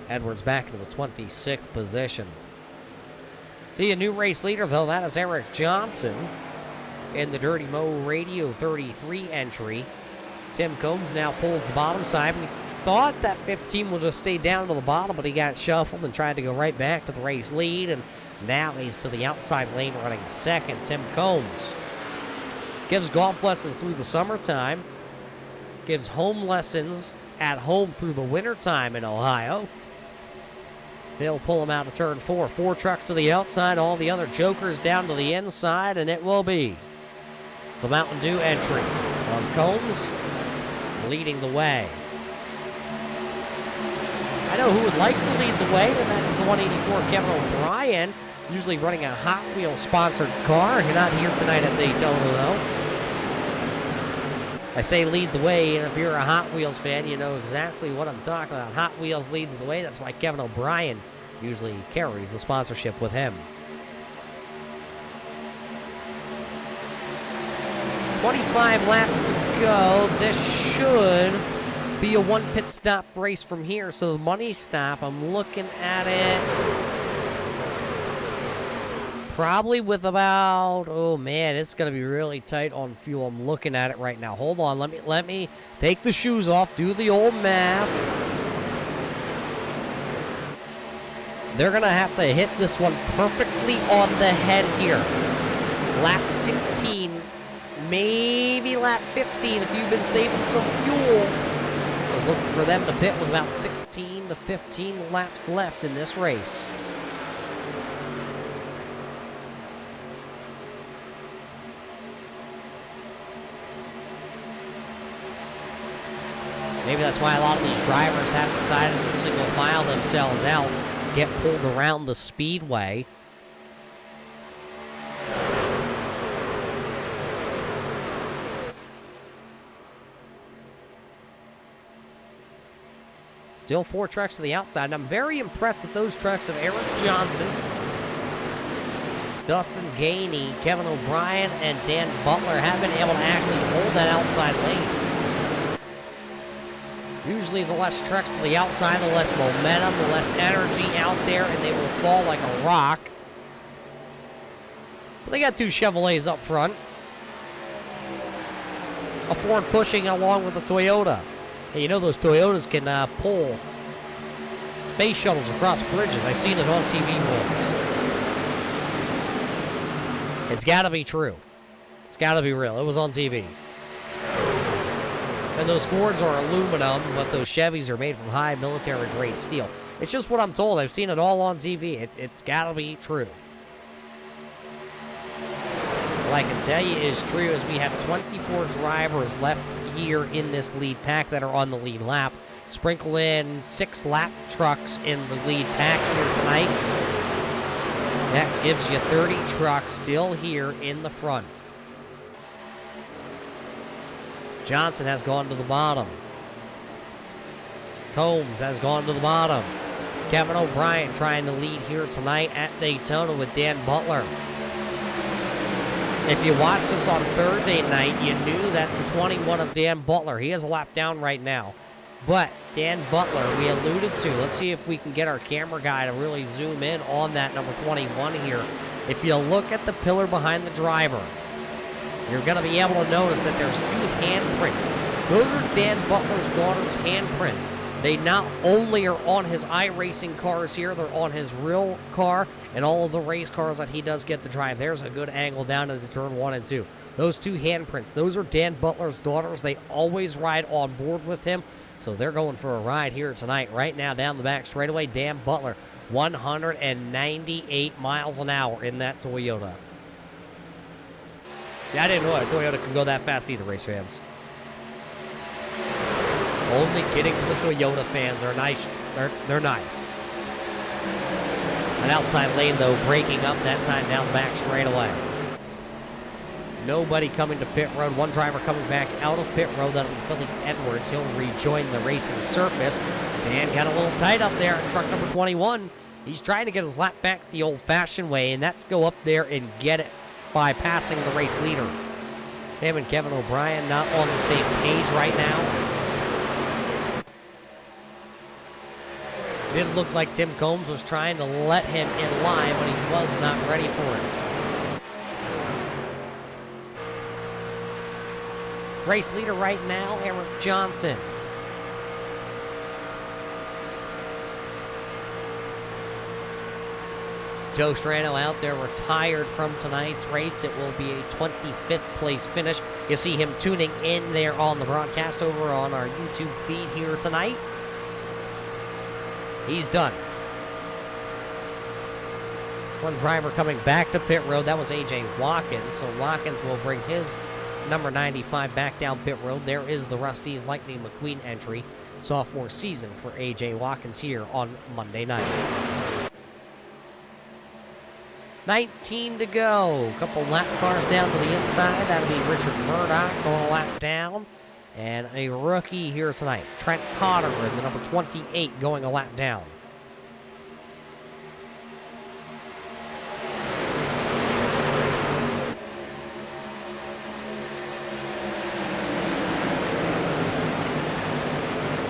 Speaker 2: Edwards back into the 26th position. See a new race leader, though. That is Eric Johnson in the Dirty Mo Radio 33 entry. Tim Combs now pulls the bottom side. We thought that 15 will just stay down to the bottom, but he got shuffled and tried to go right back to the race lead, and now he's to the outside lane running second. Tim Combs gives golf lessons through the summertime, gives home lessons at home through the wintertime in Ohio. They'll pull him out of turn 4. 4 trucks to the outside, all the other jokers down to the inside, and it will be the Mountain Dew entry of Combs leading the way. I know who would like to lead the way, and that is the 184 Kevin O'Brien, usually running a Hot Wheels sponsored car. You're not here tonight at Daytona, though. I say lead the way, and if you're a Hot Wheels fan, you know exactly what I'm talking about. Hot Wheels leads the way. That's why Kevin O'Brien usually carries the sponsorship with him. 25 laps to go. This should be a 1 pit stop race from here. So the money stop, I'm looking at it probably with about, oh man, it's going to be really tight on fuel. I'm looking at it right now. Hold on, let me take the shoes off, do the old math. They're going to have to hit this one perfectly on the head here. Lap 16, maybe lap 15 if you've been saving some fuel. Look for them to pit with about 16 to 15 laps left in this race. Maybe that's why a lot of these drivers have decided to single file themselves out, get pulled around the speedway. Still 4 trucks to the outside, and I'm very impressed that those trucks of Eric Johnson, Dustin Gainey, Kevin O'Brien, and Dan Butler have been able to actually hold that outside lane. Usually the less trucks to the outside, the less momentum, the less energy out there, and they will fall like a rock. But they got two Chevrolets up front. A Ford pushing along with a Toyota. Hey, you know those Toyotas can pull space shuttles across bridges. I've seen it on TV once. It's got to be true. It's got to be real. It was on TV. And those Fords are aluminum, but those Chevys are made from high military-grade steel. It's just what I'm told. I've seen it all on TV. It's got to be true. What I can tell you is true is we have 24 drivers left here in this lead pack that are on the lead lap. Sprinkle in 6 lap trucks in the lead pack here tonight. That gives you 30 trucks still here in the front. Johnson has gone to the bottom. Combs has gone to the bottom. Kevin O'Brien trying to lead here tonight at Daytona with Dan Butler. If you watched us on Thursday night, you knew that the 21 of Dan Butler, he has a lap down right now. But Dan Butler, we alluded to, let's see if we can get our camera guy to really zoom in on that number 21 here. If you look at the pillar behind the driver, you're going to be able to notice that there's 2 handprints. Those are Dan Butler's daughter's handprints. They not only are on his iRacing cars here, they're on his real car and all of the race cars that he does get to drive. There's a good angle down into turn 1 and 2. Those 2 handprints, those are Dan Butler's daughters. They always ride on board with him, so they're going for a ride here tonight. Right now, down the back straightaway, Dan Butler, 198 miles an hour in that Toyota. Yeah, I didn't know a Toyota could go that fast either, race fans. Only kidding for the Toyota fans. They're nice. They're nice. An outside lane, though, breaking up that time down the back straightaway. Nobody coming to pit road. One driver coming back out of pit road. That'll be Philip Edwards. He'll rejoin the racing surface. Dan got a little tight up there in truck number 21. He's trying to get his lap back the old-fashioned way, and that's go up there and get it by passing the race leader. Him and Kevin O'Brien not on the same page right now. It didn't look like Tim Combs was trying to let him in line, but he was not ready for it. Race leader right now, Eric Johnson. Joe Strano out there retired from tonight's race. It will be a 25th place finish. You see him tuning in there on the broadcast over on our YouTube feed here tonight. He's done. One driver coming back to pit road. That was A.J. Watkins. So Watkins will bring his number 95 back down pit road. There is the Rust-eze Lightning McQueen entry. Sophomore season for A.J. Watkins here on Monday night. 19 to go. A couple lap cars down to the inside. That'll be Richard Murdoch going a lap down. And a rookie here tonight, Trent Potter in the number 28 going a lap down.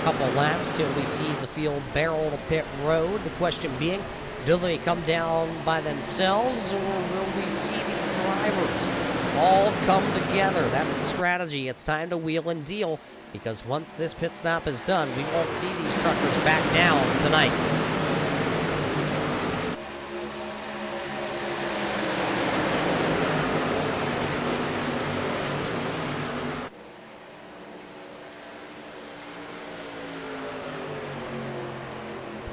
Speaker 2: Couple laps till we see the field barrel to pit road. The question being, do they come down by themselves, or will we see these drivers all come together? That's the strategy. It's time to wheel and deal, because once this pit stop is done, we won't see these truckers back down tonight.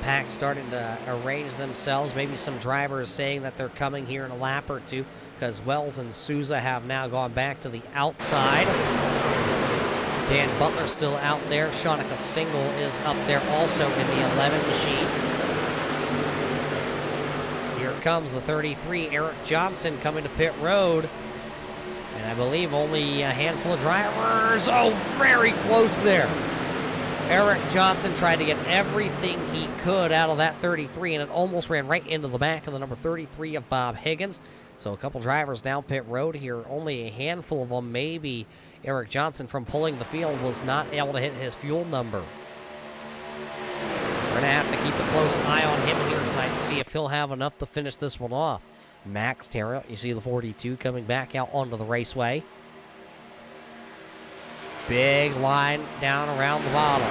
Speaker 2: Pack starting to arrange themselves. Maybe some drivers saying that they're coming here in a lap or two, because Wells and Souza have now gone back to the outside. Dan Butler still out there. Shanika Single is up there also in the 11 machine. Here comes the 33, Eric Johnson, coming to pit road. And I believe only a handful of drivers. Oh, very close there. Eric Johnson tried to get everything he could out of that 33, and it almost ran right into the back of the number 33 of Bob Higgins. So a couple drivers down pit road here, only a handful of them. Maybe Eric Johnson, from pulling the field, was not able to hit his fuel number. We're going to have to keep a close eye on him here tonight to see if he'll have enough to finish this one off. Max Terra, you see the 42 coming back out onto the raceway. Big line down around the bottom.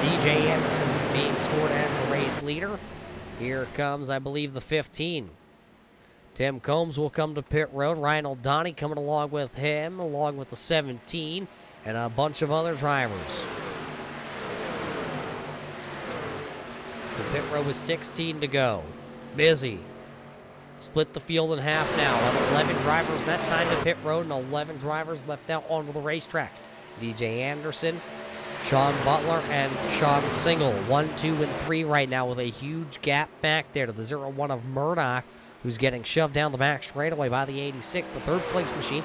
Speaker 2: DJ Anderson being scored as the race leader. Here comes, I believe, the 15. Tim Combs will come to pit road. Ryan O'Donnell coming along with him, along with the 17, and a bunch of other drivers. So pit road with 16 to go. Busy. Split the field in half now. 11 drivers that time to pit road and 11 drivers left out onto the racetrack. DJ Anderson, Sean Butler, and Sean Single. 1, 2, and 3 right now with a huge gap back there to the 0-1 of Murdoch, who's getting shoved down the back straightaway by the 86, the third place machine.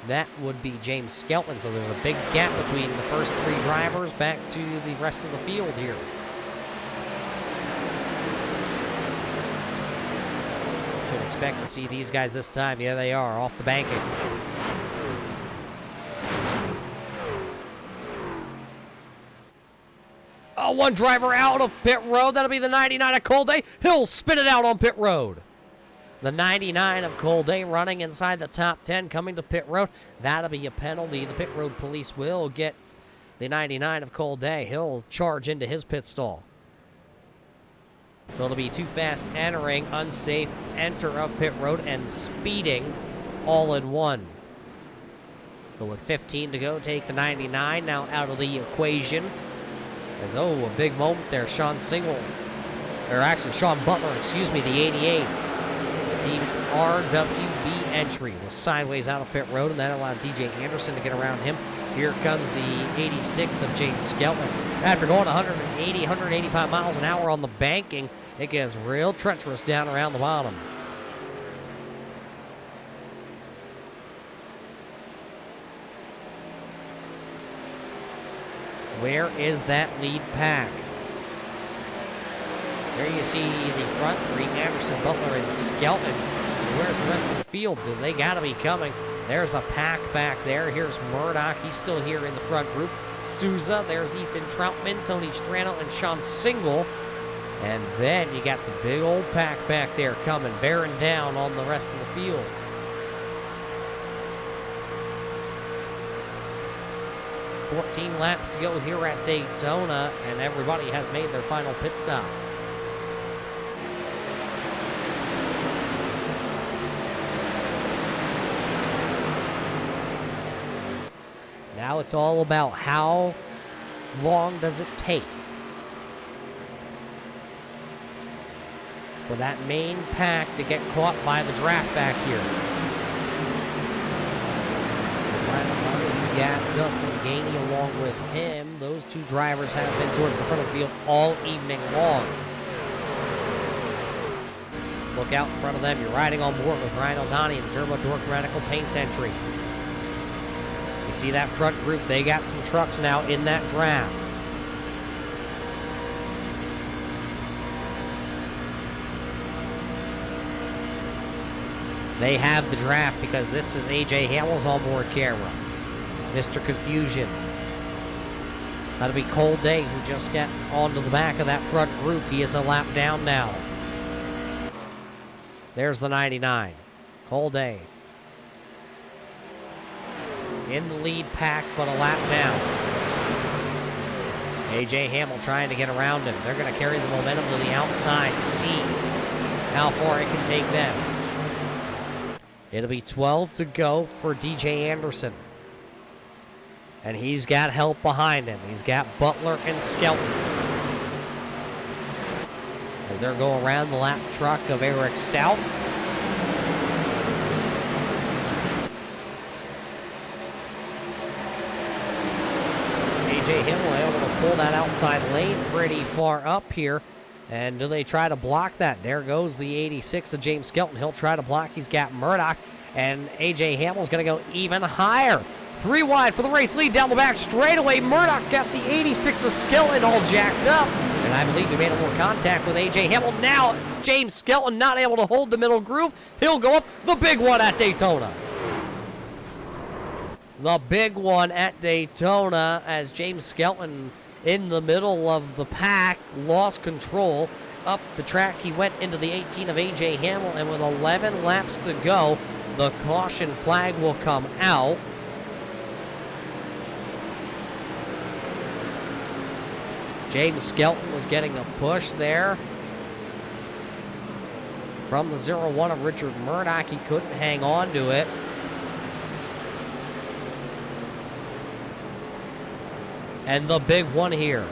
Speaker 2: That would be James Skelton. So there's a big gap between the first 3 drivers back to the rest of the field here. Should expect to see these guys this time. Yeah, they are off the banking. Oh, one driver out of pit road. That'll be the 99 of Colday. He'll spin it out on pit road. The 99 of Colday running inside the top 10 coming to pit road. That'll be a penalty. The pit road police will get the 99 of Colday. He'll charge into his pit stall. So it'll be too fast entering, unsafe enter of pit road, and speeding all in one. So with 15 to go, take the 99 now out of the equation. As, oh, a big moment there. Sean Single, or actually Sean Butler, excuse me, the 88. Team RWB entry was sideways out of pit road, and that allowed DJ Anderson to get around him. Here comes the 86 of James Skelton. After going 180, 185 miles an hour on the banking, it gets real treacherous down around the bottom. Where is that lead pack? There you see the front 3, Anderson, Butler, and Skelton. Where's the rest of the field? They got to be coming. There's a pack back there. Here's Murdoch. He's still here in the front group. Souza. There's Ethan Troutman, Tony Strano, and Sean Single. And then you got the big old pack back there coming, bearing down on the rest of the field. It's 14 laps to go here at Daytona, and everybody has made their final pit stop. Now it's all about how long does it take for that main pack to get caught by the draft back here. He's got Dustin Gainey along with him. Those 2 drivers have been towards the front of the field all evening long. Look out in front of them. You're riding on board with Ryan O'Donnell and Dermot Dork Radical Paints entry. You see that front group, they got some trucks now in that draft. They have the draft because this is AJ Hamill's onboard camera. Mr. Confusion. That'll be Colday, who just got onto the back of that front group. He is a lap down now. There's the 99. Colday. In the lead pack, but a lap down. AJ Hamill trying to get around him. They're going to carry the momentum to the outside. See how far it can take them. It'll be 12 to go for DJ Anderson. And he's got help behind him. He's got Butler and Skelton. As they're going around the lap truck of Eric Stout. AJ Himmel able to pull that outside lane pretty far up here. And do they try to block that? There goes the 86 of James Skelton. He'll try to block. He's got Murdoch. And A.J. Hamill's going to go even higher. 3 wide for the race lead down the back straightaway. Murdoch got the 86 of Skelton all jacked up. And I believe he made a little contact with A.J. Hamill. Now James Skelton not able to hold the middle groove. He'll go up the big one at Daytona. The big one at Daytona as James Skelton in the middle of the pack, lost control. Up the track, he went into the 18 of A.J. Hamill, and with 11 laps to go, the caution flag will come out. James Skelton was getting a push there from the 0-1 of Richard Murdoch. He couldn't hang on to it. And the big one here.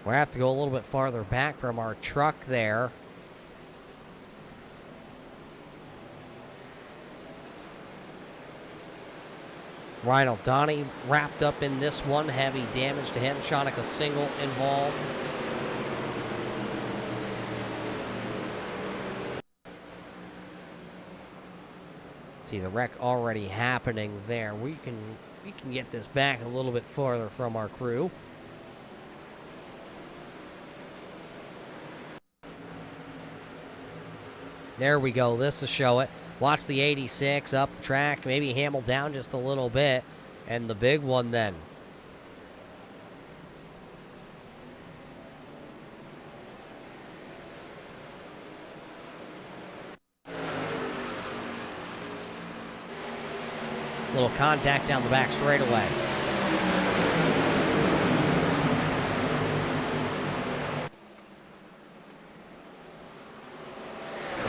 Speaker 2: We'll have to go a little bit farther back from our truck there. Ryan O'Donnell wrapped up in this one. Heavy damage to him. Shanika Single involved. See the wreck already happening there. We can get this back a little bit farther from our crew. There we go. This will show it. Watch the 86 up the track. Maybe Hamill down just a little bit. And the big one then. Little contact down the back straightaway.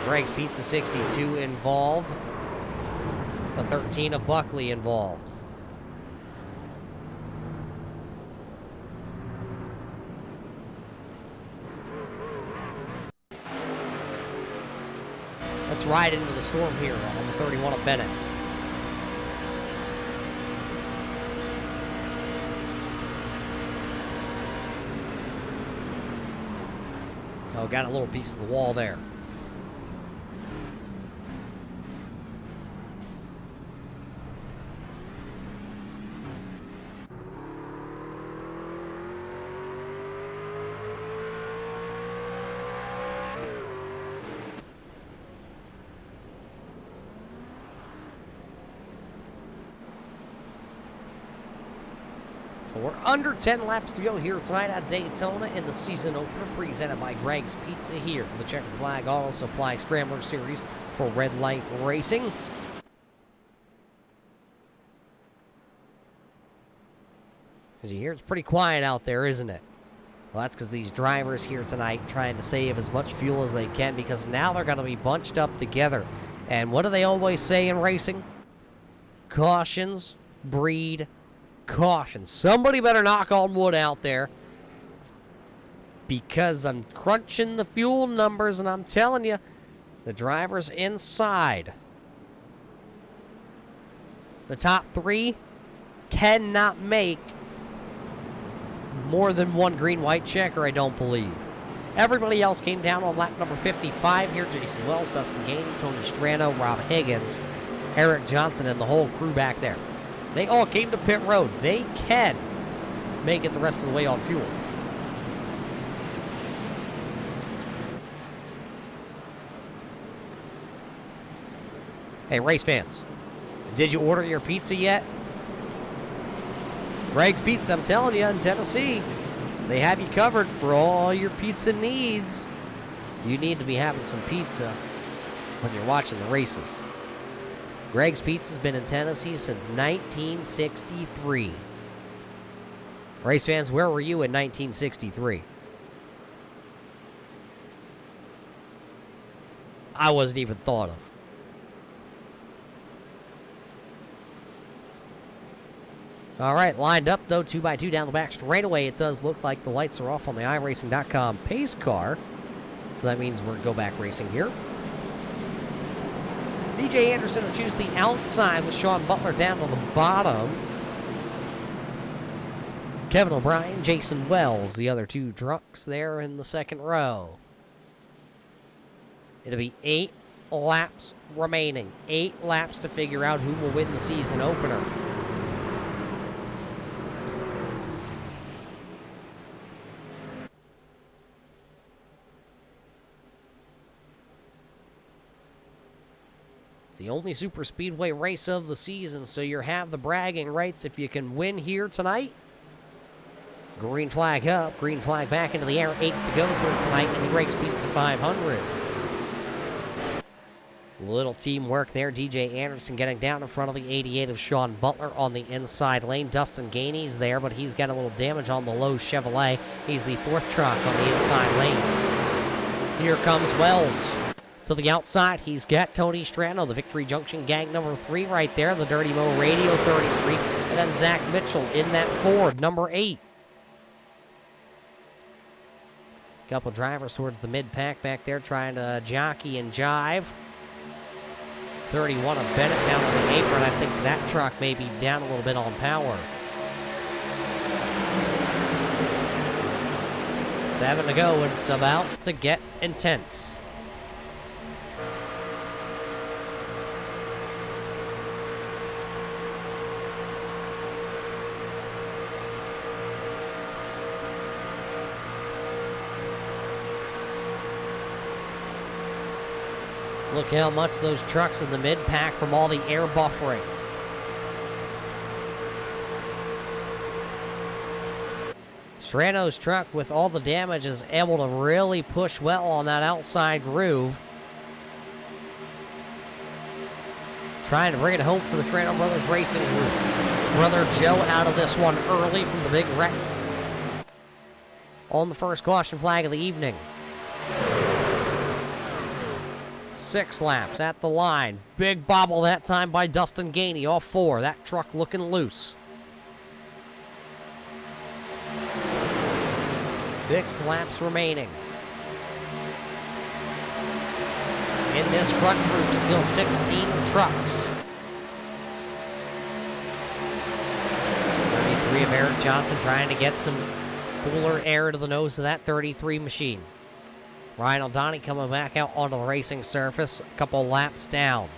Speaker 2: Greg's Pizza 62 involved. The 13 of Buckley involved. Let's ride into the storm here on the 31 of Bennett. Oh, got a little piece of the wall there. So we're under 10 laps to go here tonight at Daytona in the season opener presented by Greg's Pizza here for the Checkered Flag Auto Supply Scrambler Series for Red Light Racing. As you hear, it's pretty quiet out there, isn't it? Well, that's because these drivers here tonight trying to save as much fuel as they can because now they're going to be bunched up together. And what do they always say in racing? Cautions breed caution. Somebody better knock on wood out there because I'm crunching the fuel numbers and I'm telling you, the drivers inside the top three cannot make more than one green-white checker, I don't believe. Everybody else came down on lap number 55 here. Jason Wells, Dustin Gainey, Tony Strano, Rob Higgins, Eric Johnson, and the whole crew back there. They all came to pit road. They can make it the rest of the way on fuel. Hey, race fans, did you order your pizza yet? Greg's Pizza, I'm telling you, in Tennessee, they have you covered for all your pizza needs. You need to be having some pizza when you're watching the races. Greg's Pizza has been in Tennessee since 1963. Race fans, where were you in 1963? I wasn't even thought of. All right, lined up, though, 2x2 down the back straightaway. It does look like the lights are off on the iRacing.com pace car. So that means we're go back racing here. DJ Anderson will choose the outside with Sean Butler down on the bottom. Kevin O'Brien, Jason Wells, the other two drunks there in the second row. It'll be 8 laps remaining. 8 laps to figure out who will win the season opener. It's the only super speedway race of the season, so you have the bragging rights if you can win here tonight. Green flag up, green flag back into the air, 8 to go for tonight in the Great Pizza 500. Little teamwork there. DJ Anderson getting down in front of the 88 of Sean Butler on the inside lane. Dustin Gainey's there, but he's got a little damage on the low Chevrolet. He's the 4th truck on the inside lane. Here comes Wells. To the outside, he's got Tony Strano, the Victory Junction gang number 3 right there. The Dirty Mo Radio 33. And then Zach Mitchell in that Ford, number 8. Couple drivers towards the mid-pack back there trying to jockey and jive. 31 of Bennett down on the apron. I think that truck may be down a little bit on power. 7 to go, and it's about to get intense. Look how much those trucks in the mid-pack from all the air buffering. Strano's truck, with all the damage, is able to really push well on that outside groove. Trying to bring it home for the Strano Brothers Racing Group. Brother Joe out of this one early from the big wreck. On the first caution flag of the evening. 6 laps at the line. Big bobble that time by Dustin Gainey, off 4. That truck looking loose. 6 laps remaining. In this front group, still 16 trucks. 33 of Eric Johnson trying to get some cooler air to the nose of that 33 machine. Ryan O'Donnell coming back out onto the racing surface, a couple laps down.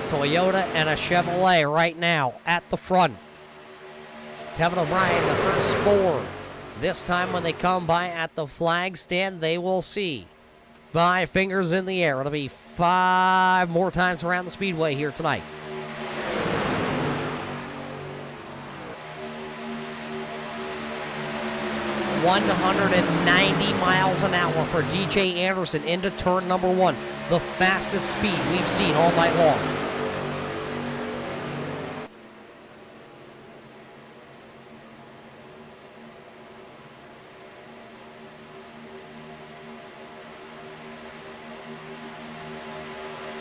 Speaker 2: Toyota and a Chevrolet right now at the front. Kevin O'Brien, the first 4. This time when they come by at the flag stand, they will see 5 fingers in the air. It'll be 5 more times around the speedway here tonight. 190 miles an hour for DJ Anderson into turn number 1. The fastest speed we've seen all night long.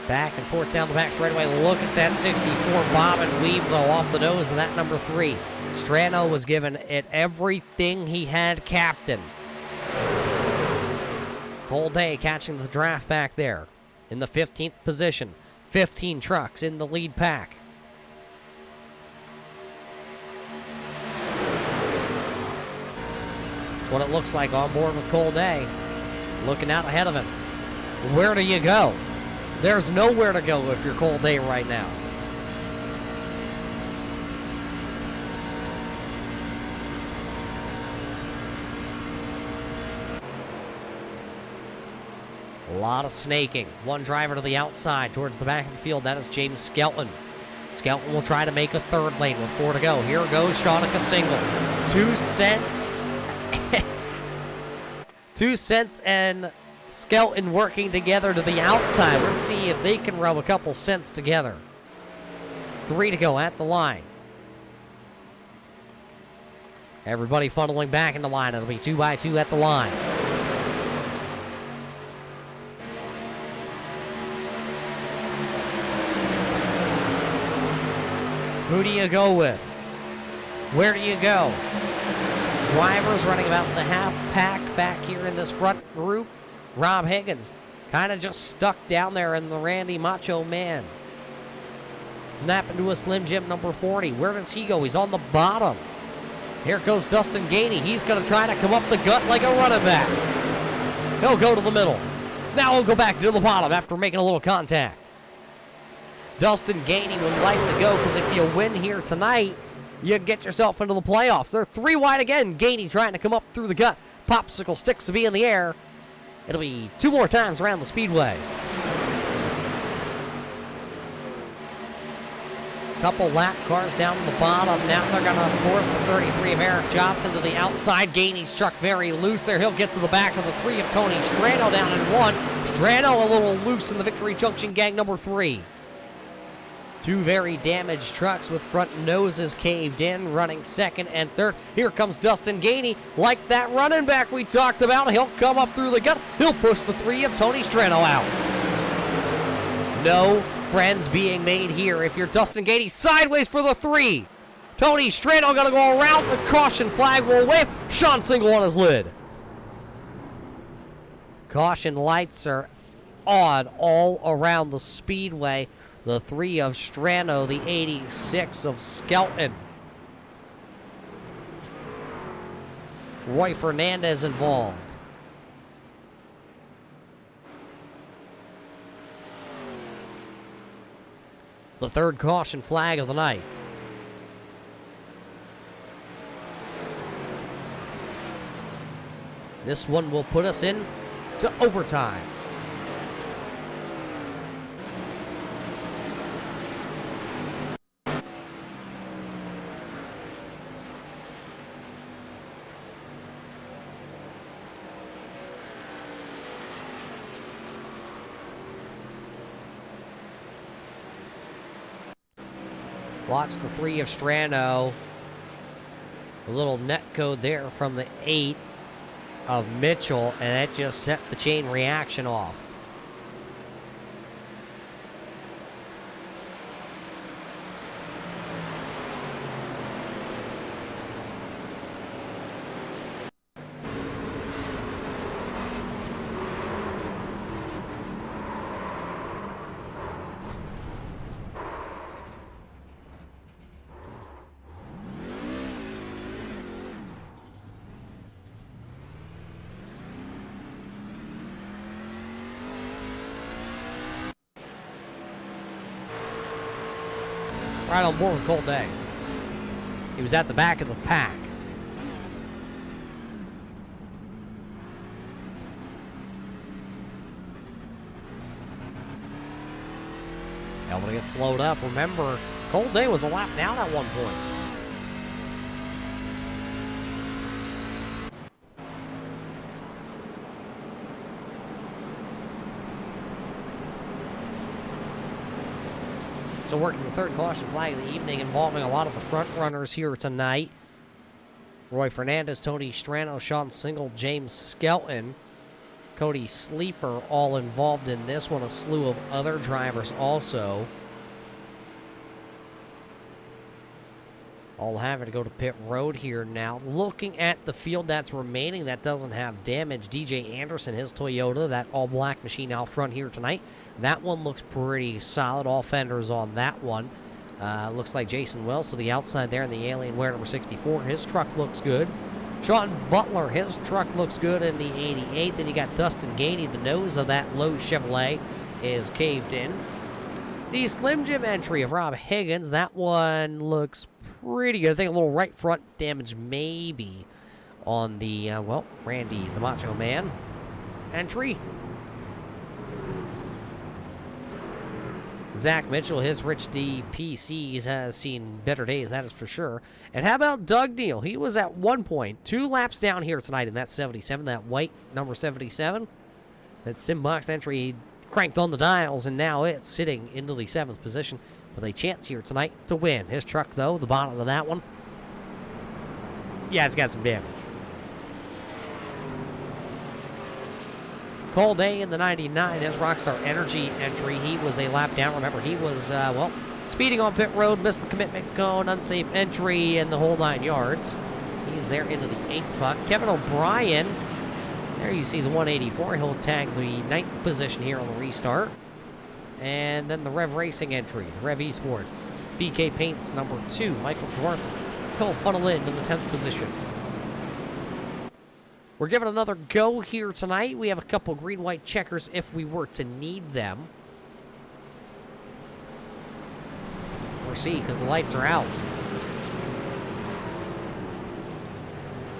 Speaker 2: Back and forth down the back straightaway. Look at that 64 bob and weave, though, off the nose of that number 3. Strano was given it everything he had, captain. Cole Day catching the draft back there in the 15th position. 15 trucks in the lead pack. That's what it looks like on board with Cole Day. Looking out ahead of him. Where do you go? There's nowhere to go if you're Cole Day right now. A lot of snaking. One driver to the outside towards the back of the field. That is James Skelton. Skelton will try to make a 3rd lane with 4 to go. Here goes Shawnaka single. 2 cents. 2 cents and Skelton working together to the outside. We'll see if they can rub a couple cents together. 3 to go at the line. Everybody funneling back in the line. It'll be 2 by 2 at the line. Who do you go with? Where do you go? Drivers running about the half pack back here in this front group. Rob Higgins kind of just stuck down there in the Randy Macho Man. Snapping to a Slim Jim number 40. Where does he go? He's on the bottom. Here goes Dustin Gainey. He's going to try to come up the gut like a running back. He'll go to the middle. Now he'll go back to the bottom after making a little contact. Dustin Gainey would like to go because if you win here tonight, you get yourself into the playoffs. They're 3 wide again. Gainey trying to come up through the gut. Popsicle sticks to be in the air. It'll be 2 more times around the speedway. Couple lap cars down the bottom. Now they're going to force the 33 of Eric Johnson to the outside. Gainey's truck very loose there. He'll get to the back of the 3 of Tony Strano down in 1. Strano a little loose in the Victory Junction gang number 3. 2 very damaged trucks with front noses caved in, running second and third. Here comes Dustin Gainey, like that running back we talked about. He'll come up through the gut. He'll push the 3 of Tony Strano out. No friends being made here. If you're Dustin Gainey, sideways for the 3. Tony Strano going to go around. The caution flag will wave. Sean Single on his lid. Caution lights are on all around the speedway. The 3 of Strano, the 86 of Skelton. Roy Fernandez involved. The 3rd caution flag of the night. This one will put us in to overtime. Watch the 3 of Strano. A little net code there from the 8 of Mitchell, and that just set the chain reaction off. Right on board with Cold Day. He was at the back of the pack. Able to get slowed up. Remember, Cold Day was a lap down at one point. So working the 3rd caution flag of the evening, involving a lot of the front runners here tonight. Roy Fernandez, Tony Strano, Sean Single, James Skelton, Cody Sleeper, all involved in this one. A slew of other drivers also. All having to go to pit road here now. Looking at the field that's remaining that doesn't have damage. DJ Anderson, his Toyota, that all-black machine out front here tonight. That one looks pretty solid. All fenders on that one. Looks like Jason Wells to the outside there in the Alienware number 64. His truck looks good. Sean Butler, his truck looks good in the 88. Then you got Dustin Gainey. The nose of that Lowe's Chevrolet is caved in. The Slim Jim entry of Rob Higgins, that one looks pretty good. I think a little right front damage maybe on the, Randy the Macho Man entry. Zach Mitchell, his Rich D PCs has seen better days, that is for sure. And how about Doug Neal? He was at one point 2 laps down here tonight in that 77, that white number 77. That Simbox entry, he cranked on the dials, and now it's sitting into the 7th position with a chance here tonight to win. His truck, though, the bottom of that one, yeah, it's got some damage. Cold Day in the 99, his Rockstar Energy entry. He was a lap down. Remember, he was, speeding on pit road, missed the commitment cone, unsafe entry, and the whole 9 yards. He's there into the 8th spot. Kevin O'Brien, there you see the 184. He'll tag the 9th position here on the restart. And then the Rev Racing entry, Rev Esports. BK Paints number 2, Michael Trawartha. He'll funnel into the 10th position. We're giving another go here tonight. We have a couple green-white checkers if we were to need them. We'll see, because the lights are out.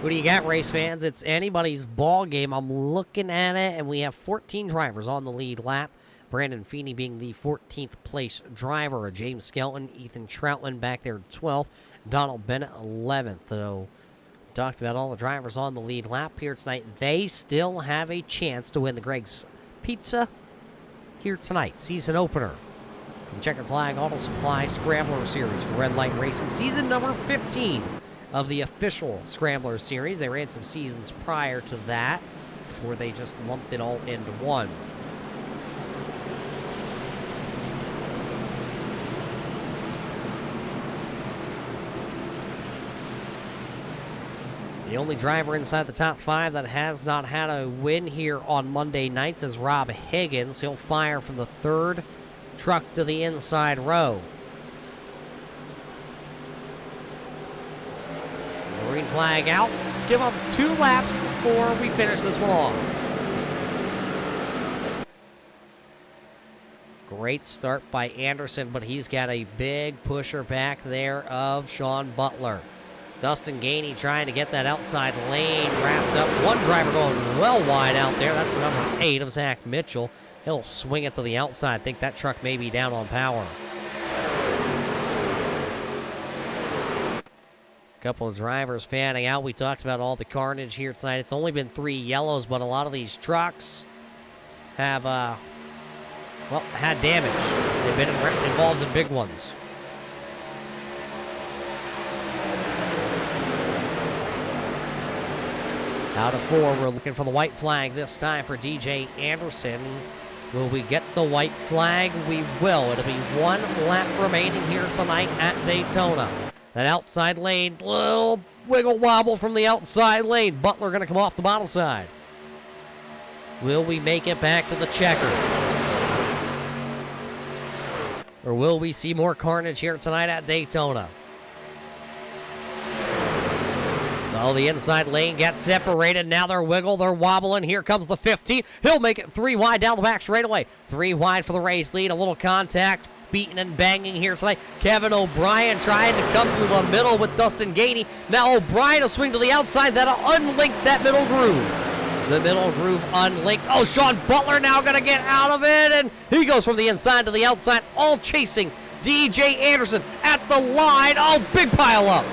Speaker 2: Who do you got, race fans? It's anybody's ball game. I'm looking at it, and we have 14 drivers on the lead lap. Brandon Feeney being the 14th place driver. James Skelton, Ethan Troutman back there 12th. Donald Bennett 11th. So, talked about all the drivers on the lead lap here tonight. They still have a chance to win the Greg's Pizza here tonight. Season opener for the Checkered Flag Auto Supply Scrambler Series for Red Light Racing. Season number 15 of the official Scrambler Series. They ran some seasons prior to that before they just lumped it all into one. The only driver inside the top 5 that has not had a win here on Monday nights is Rob Higgins. He'll fire from the 3rd truck to the inside row. Green flag out. Give up 2 laps before we finish this one off. Great start by Anderson, but he's got a big pusher back there of Sean Butler. Dustin Gainey trying to get that outside lane wrapped up. One driver going well wide out there. That's the number 8 of Zach Mitchell. He'll swing it to the outside. Think that truck may be down on power. Couple of drivers fanning out. We talked about all the carnage here tonight. It's only been 3 yellows, but a lot of these trucks have, had damage. They've been involved in big ones. Out of 4, we're looking for the white flag this time for DJ Anderson. Will we get the white flag? We will. It'll be 1 lap remaining here tonight at Daytona. That outside lane, little wiggle wobble from the outside lane. Butler going to come off the bottom side. Will we make it back to the checker? Or will we see more carnage here tonight at Daytona? Oh, the inside lane gets separated. Now they're wobbling. Here comes the 15. He'll make it 3 wide down the back straightaway. 3 wide for the race lead. A little contact, beating and banging here tonight. Kevin O'Brien trying to come through the middle with Dustin Gainey. Now O'Brien will swing to the outside. That'll unlink that middle groove. The middle groove unlinked. Oh, Sean Butler now going to get out of it. And he goes from the inside to the outside, all chasing DJ Anderson at the line. Oh, big pile up.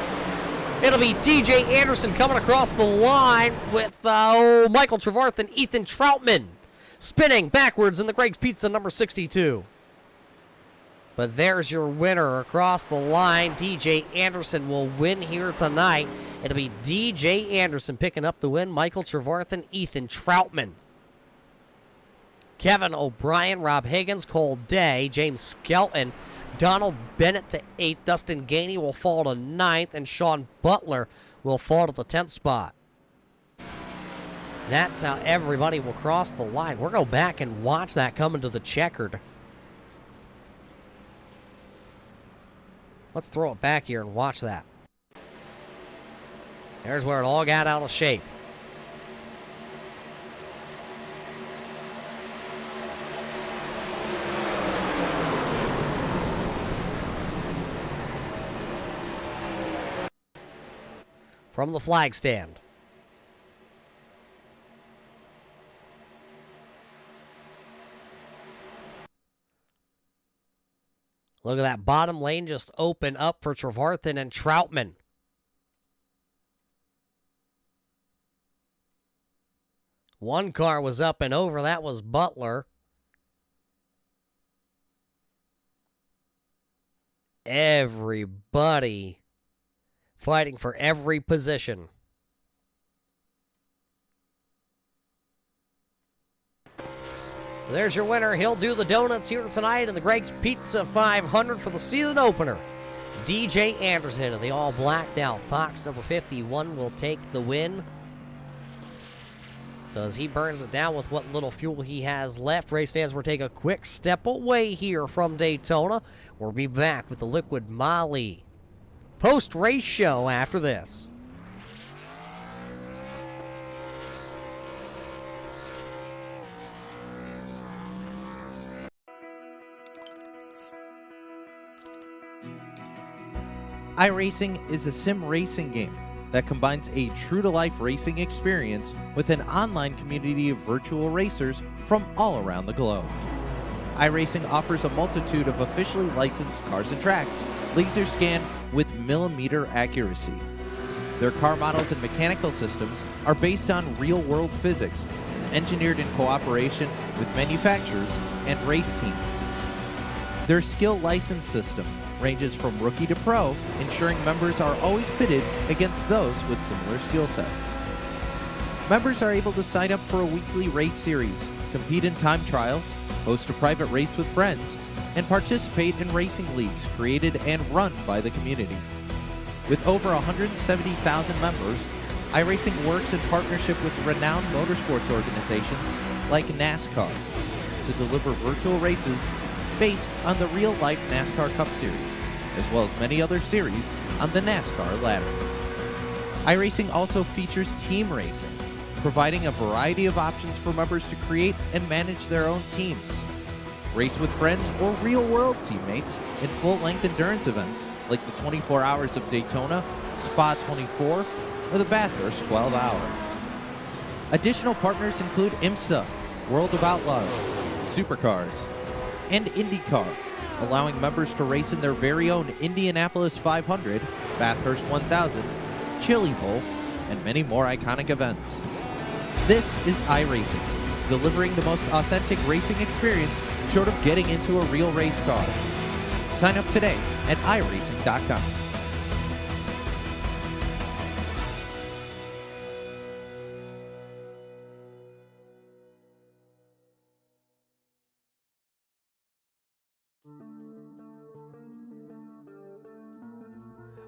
Speaker 2: It'll be DJ Anderson coming across the line with Michael Trevarth and Ethan Troutman spinning backwards in the Greg's Pizza number 62. But there's your winner across the line. DJ Anderson will win here tonight. It'll be DJ Anderson picking up the win. Michael Trevarth and Ethan Troutman. Kevin O'Brien, Rob Higgins, Cole Day, James Skelton, Donald Bennett to 8th. Dustin Gainey will fall to 9th. And Sean Butler will fall to the 10th spot. That's how everybody will cross the line. We're going to go back and watch that coming to the checkered. Let's throw it back here and watch that. There's where it all got out of shape. From the flag stand. Look at that bottom lane just open up for Trevarthen and Troutman. One car was up and over. That was Butler. Everybody fighting for every position. There's your winner. He'll do the donuts here tonight in the Greg's Pizza 500 for the season opener. DJ Anderson of the all blacked out Fox number 51 will take the win. So as he burns it down with what little fuel he has left, race fans, we'll take a quick step away here from Daytona. We'll be back with the Liquid Molly post-race show after this.
Speaker 3: iRacing is a sim racing game. that combines a true-to-life racing experience with an online community of virtual racers from all around the globe. iRacing offers a multitude of officially licensed cars and tracks, laser scanned with millimeter accuracy. Their car models and mechanical systems are based on real-world physics, engineered in cooperation with manufacturers and race teams. Their skill license system ranges from rookie to pro, ensuring members are always pitted against those with similar skill sets. Members are able to sign up for a weekly race series, compete in time trials, host a private race with friends, and participate in racing leagues created and run by the community. With over 170,000 members, iRacing works in partnership with renowned motorsports organizations like NASCAR to deliver virtual races based on the real-life NASCAR Cup Series, as well as many other series on the NASCAR ladder. iRacing also features team racing, providing a variety of options for members to create and manage their own teams. Race with friends or real-world teammates in full-length endurance events like the 24 Hours of Daytona, Spa 24, or the Bathurst 12 Hour. Additional partners include IMSA, World of Outlaws, Supercars, and IndyCar, allowing members to race in their very own Indianapolis 500, Bathurst 1000, Chili Bowl, and many more iconic events. This is iRacing, delivering the most authentic racing experience short of getting into a real race car. Sign up today at iRacing.com.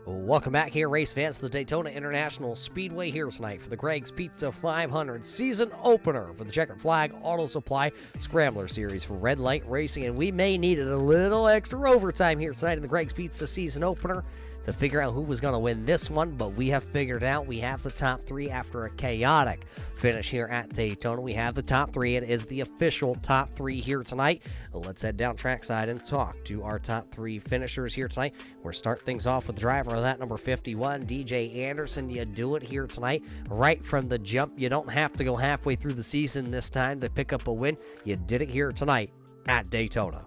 Speaker 2: Welcome back here, race fans, to the Daytona International Speedway here tonight for the Greg's Pizza 500 season opener for the Checkered Flag Auto Supply Scrambler Series for Red Light Racing. And we may need a little extra overtime here tonight in the Greg's Pizza season opener to figure out who was going to win this one, but we have figured out we have the top three after a chaotic finish here at Daytona. We have the top three. It is the official top three here tonight. Let's head down trackside and talk to our top three finishers here tonight. We'll start things off with the driver of that, number 51, DJ Anderson. You do it here tonight right from the jump. You don't have to go halfway through the season this time to pick up a win. You did it here tonight at Daytona.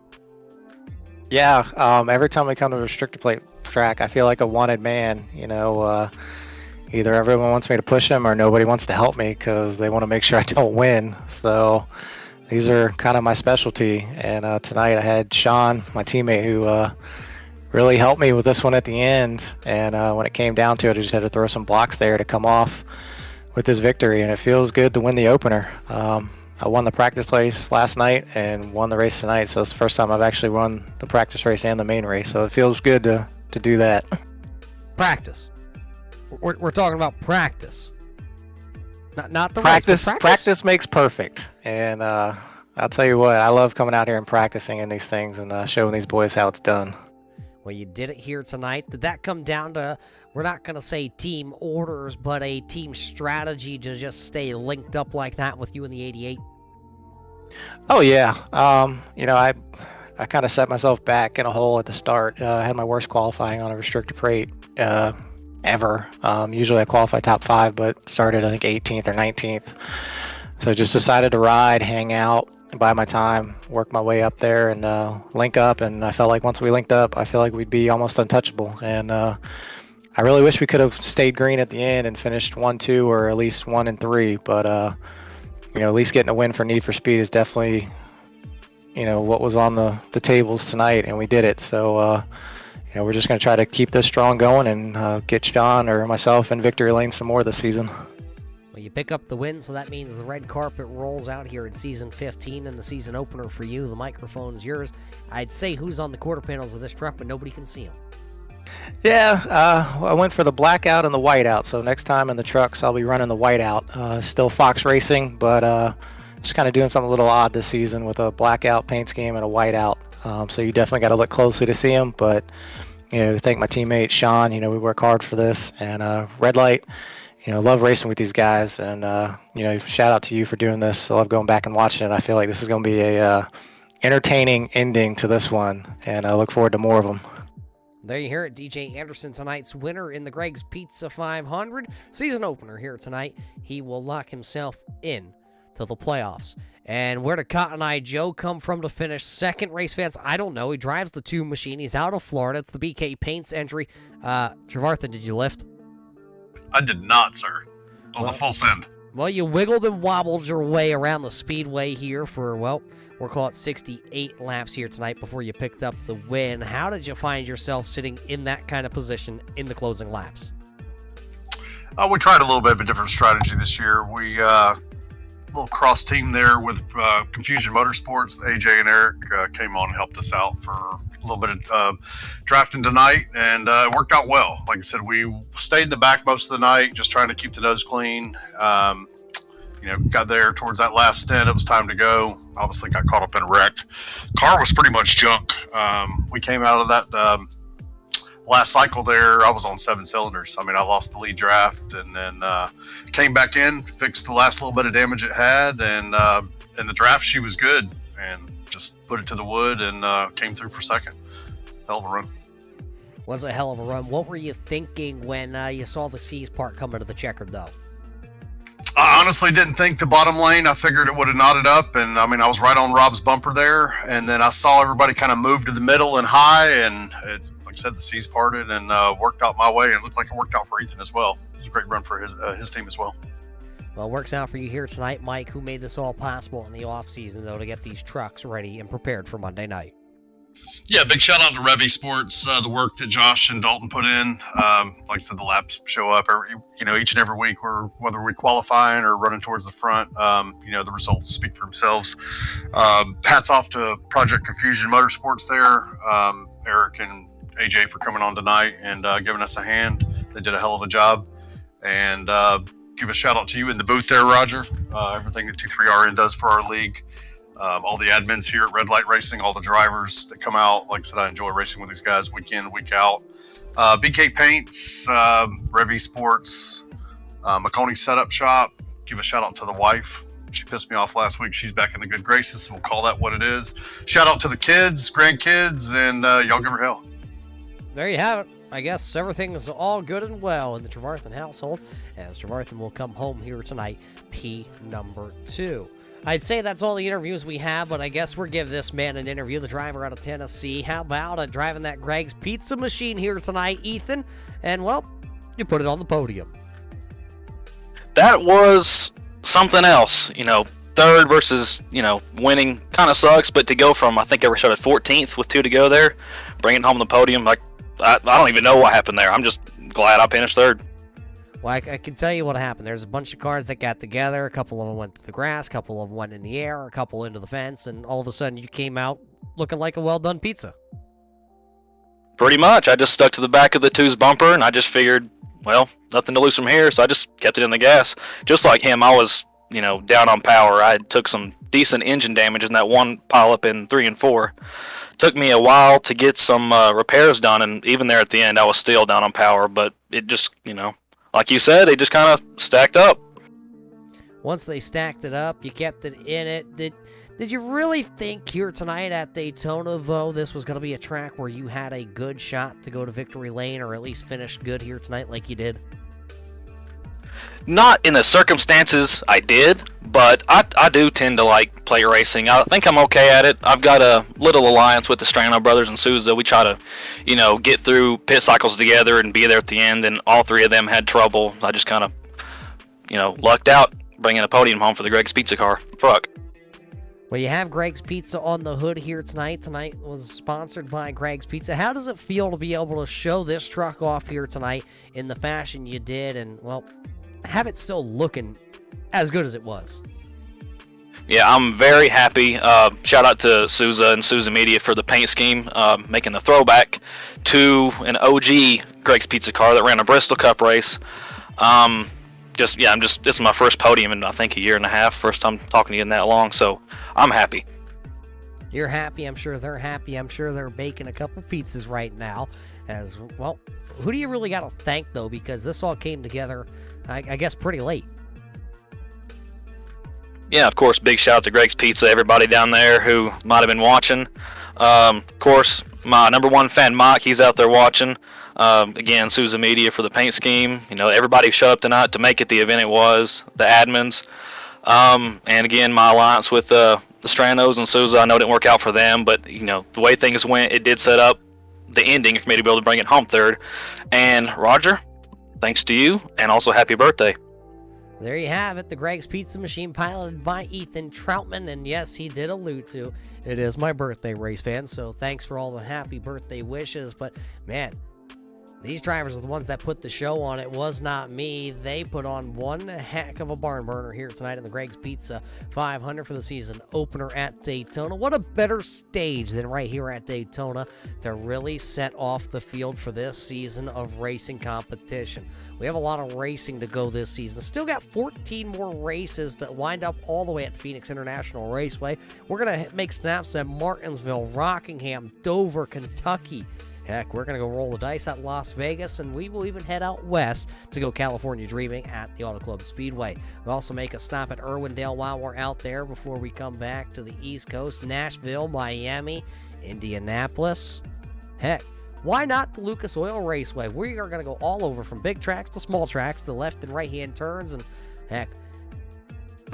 Speaker 4: Yeah, every time we come to a restrictor plate track, I feel like a wanted man. Either everyone wants me to push them or nobody wants to help me because they want to make sure I don't win. So these are kind of my specialty. And tonight I had Sean, my teammate, who really helped me with this one at the end. And when it came down to it, I just had to throw some blocks there to come off with this victory. And it feels good to win the opener. I won the practice race last night and won the race tonight, so it's the first time I've actually won the practice race and the main race, so it feels good to do that.
Speaker 2: Practice. We're talking about practice. Not the
Speaker 4: practice,
Speaker 2: race, but
Speaker 4: practice makes perfect, and I'll tell you what, I love coming out here and practicing in these things and showing these boys how it's done.
Speaker 2: Well, you did it here tonight. Did that come down to, we're not going to say team orders, but a team strategy to just stay linked up like that with you in the 88?
Speaker 4: Oh, yeah. I kind of set myself back in a hole at the start. I had my worst qualifying on a restrictor plate ever. Usually I qualify top 5, but started, I think, 18th or 19th. So I just decided to ride, hang out, buy my time, work my way up there, and link up. And I felt like once we linked up, I feel like we'd be almost untouchable. And I really wish we could have stayed green at the end and finished 1-2 or at least 1 and 3. But at least getting a win for Need for Speed is definitely what was on the tables tonight, and we did it. So we're just going to try to keep this strong going and get Sean or myself in victory lane some more this season.
Speaker 2: Well, you pick up the win, so that means the red carpet rolls out here in Season 15 and the season opener for you. The microphone's yours. I'd say who's on the quarter panels of this truck, but nobody can see him.
Speaker 4: Yeah, I went for the blackout and the whiteout, so next time in the trucks I'll be running the whiteout. Still Fox Racing, but just kind of doing something a little odd this season with a blackout paint scheme and a whiteout. So you definitely got to look closely to see them, but thank my teammate Sean. We work hard for this, and Red Light. Love racing with these guys, and shout out to you for doing this. I love going back and watching it. I feel like this is going to be a entertaining ending to this one, and I look forward to more of them.
Speaker 2: There you hear it, DJ Anderson, tonight's winner in the Greg's Pizza 500 season opener here tonight. He will lock himself in to the playoffs. And where did Cotton Eye Joe come from to finish second? Race fans, I don't know. He drives the 2 machine. He's out of Florida. It's the BK Paints entry. Trevarthen, did you lift?
Speaker 5: I did not, sir. It was a full send.
Speaker 2: Well, you wiggled and wobbled your way around the speedway here for, well, we'll call it 68 laps here tonight before you picked up the win. How did you find yourself sitting in that kind of position in the closing laps?
Speaker 5: We tried a little bit of a different strategy this year. We little cross team there with Confusion Motorsports. AJ and Eric came on and helped us out for a little bit of drafting tonight, and it worked out well. Like I said, we stayed in the back most of the night, just trying to keep the nose clean. Got there towards that last stint. It was time to go. Obviously got caught up in a wreck. Car was pretty much junk. We came out of that last cycle there. I was on 7 cylinders. I mean, I lost the lead draft and then came back in, fixed the last little bit of damage it had, and in the draft she was good, and just put it to the wood and came through for second. Hell of a run.
Speaker 2: Was a hell of a run. What were you thinking when you saw the C's part come into the Checkered, though?
Speaker 5: I honestly didn't think the bottom lane. I figured it would have knotted up, and I mean, I was right on Rob's bumper there, and then I saw everybody kind of move to the middle and high, and like I said, the C's parted and worked out my way, and it looked like it worked out for Ethan as well. It was a great run for his team as well.
Speaker 2: Well, it works out for you here tonight, Mike, who made this all possible in the offseason, though, to get these trucks ready and prepared for Monday night.
Speaker 5: Yeah, big shout out to Revy Sports, the work that Josh and Dalton put in. Like I said, the laps show up each and every week, whether we're qualifying or running towards the front. The results speak for themselves. Hats off to Project Confusion Motorsports there, Eric and AJ for coming on tonight and giving us a hand. They did a hell of a job. And give a shout out to you in the booth there, Roger. Everything that 23RN does for our league. All the admins here at Red Light Racing, all the drivers that come out. Like I said, I enjoy racing with these guys week in, week out. BK Paints, Revy Sports, McConey Setup Shop. Give a shout out to the wife. She pissed me off last week. She's back in the good graces, so we'll call that what it is. Shout out to the kids, grandkids, and y'all give her hell.
Speaker 2: There you have it. I guess everything is all good and well in the Trevarthen household, as Trevarthen will come home here tonight, P number 2. I'd say that's all the interviews we have, but I guess we'll give this man an interview, the driver out of Tennessee. How about driving that Greg's Pizza machine here tonight, Ethan? And, well, you put it on the podium.
Speaker 6: That was something else. Third versus, winning kind of sucks, but to go from, I think I started 14th with 2 to go there, bringing home the podium, like, I don't even know what happened there. I'm just glad I finished third.
Speaker 2: Well, I can tell you what happened. There's a bunch of cars that got together. A couple of them went to the grass. A couple of them went in the air. A couple into the fence. And all of a sudden, you came out looking like a well-done pizza.
Speaker 6: Pretty much. I just stuck to the back of the 2's bumper, and I just figured, well, nothing to lose from here, so I just kept it in the gas. Just like him, I was, down on power. I took some decent engine damage in that one pileup in 3 and 4. Took me a while to get some repairs done, and even there at the end, I was still down on power, but it just, like you said, they just kind of stacked up.
Speaker 2: Once they stacked it up, you kept it in it. Did you really think here tonight at Daytona, though, this was going to be a track where you had a good shot to go to victory lane or at least finish good here tonight like you did?
Speaker 6: Not in the circumstances I did, but I do tend to like plate racing. I think I'm okay at it. I've got a little alliance with the Scrambler brothers and Souza. We try to, get through pit cycles together and be there at the end, and all 3 of them had trouble. I just kind of, lucked out bringing a podium home for the Greg's Pizza car. Fuck.
Speaker 2: Well, you have Greg's Pizza on the hood here tonight. Tonight was sponsored by Greg's Pizza. How does it feel to be able to show this truck off here tonight in the fashion you did and, well, have it still looking as good as it was?
Speaker 6: Yeah, I'm very happy. Shout out to Souza and Souza Media for the paint scheme, making the throwback to an OG Greg's Pizza car that ran a Bristol Cup race. This is my first podium in I think a year and a half. First time talking to you in that long, so I'm happy.
Speaker 2: You're happy. I'm sure they're happy. I'm sure they're baking a couple pizzas right now. As well, who do you really got to thank though? Because this all came together, I guess, pretty late. Yeah,
Speaker 6: of course, big shout out to Greg's Pizza, everybody down there who might have been watching. Of course, my number one fan, Mike, he's out there watching. Again, Sousa Media for the paint scheme. You know, everybody showed up tonight to make it the event it was, the admins. And again, my alliance with the Stranos and Sousa, I know it didn't work out for them, but, you know, the way things went, it did set up the ending for me to be able to bring it home third. And Roger, thanks to you, and also happy birthday.
Speaker 2: There you have it, the Greg's Pizza Machine piloted by Ethan Troutman, and yes, he did allude to it is my birthday, race fans, so thanks for all the happy birthday wishes, but man, these drivers are the ones that put the show on. It was not me. They put on one heck of a barn burner here tonight in the Greg's Pizza 500 for the season opener at Daytona. What a better stage than right here at Daytona to really set off the field for this season of racing competition. We have a lot of racing to go this season. Still got 14 more races to wind up all the way at the Phoenix International Raceway. We're going to make snaps at Martinsville, Rockingham, Dover, Kentucky. Heck, we're going to go roll the dice at Las Vegas, and we will even head out west to go California dreaming at the Auto Club Speedway. We'll also make a stop at Irwindale while we're out there before we come back to the East Coast, Nashville, Miami, Indianapolis. Heck, why not the Lucas Oil Raceway? We are going to go all over from big tracks to small tracks to left and right-hand turns, and heck,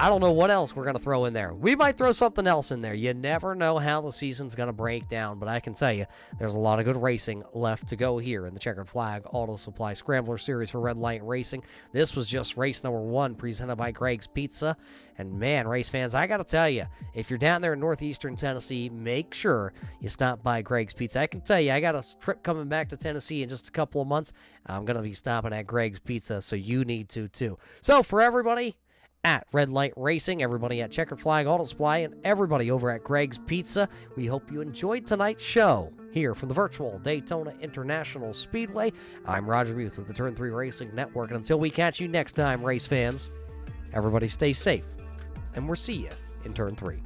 Speaker 2: I don't know what else we're going to throw in there. We might throw something else in there. You never know how the season's going to break down, but I can tell you there's a lot of good racing left to go here in the Checkered Flag Auto Supply Scrambler Series for Red Light Racing. This was just race number 1 presented by Greg's Pizza. And man, race fans, I got to tell you, if you're down there in northeastern Tennessee, make sure you stop by Greg's Pizza. I can tell you, I got a trip coming back to Tennessee in just a couple of months. I'm going to be stopping at Greg's Pizza, so you need to too. So for everybody at Red Light Racing, everybody at Checkered Flag Auto Supply, and everybody over at Greg's Pizza, we hope you enjoyed tonight's show here from the virtual Daytona International Speedway. I'm Roger Muth with the Turn 3 Racing Network, and until we catch you next time, race fans, everybody stay safe, and we'll see you in Turn 3.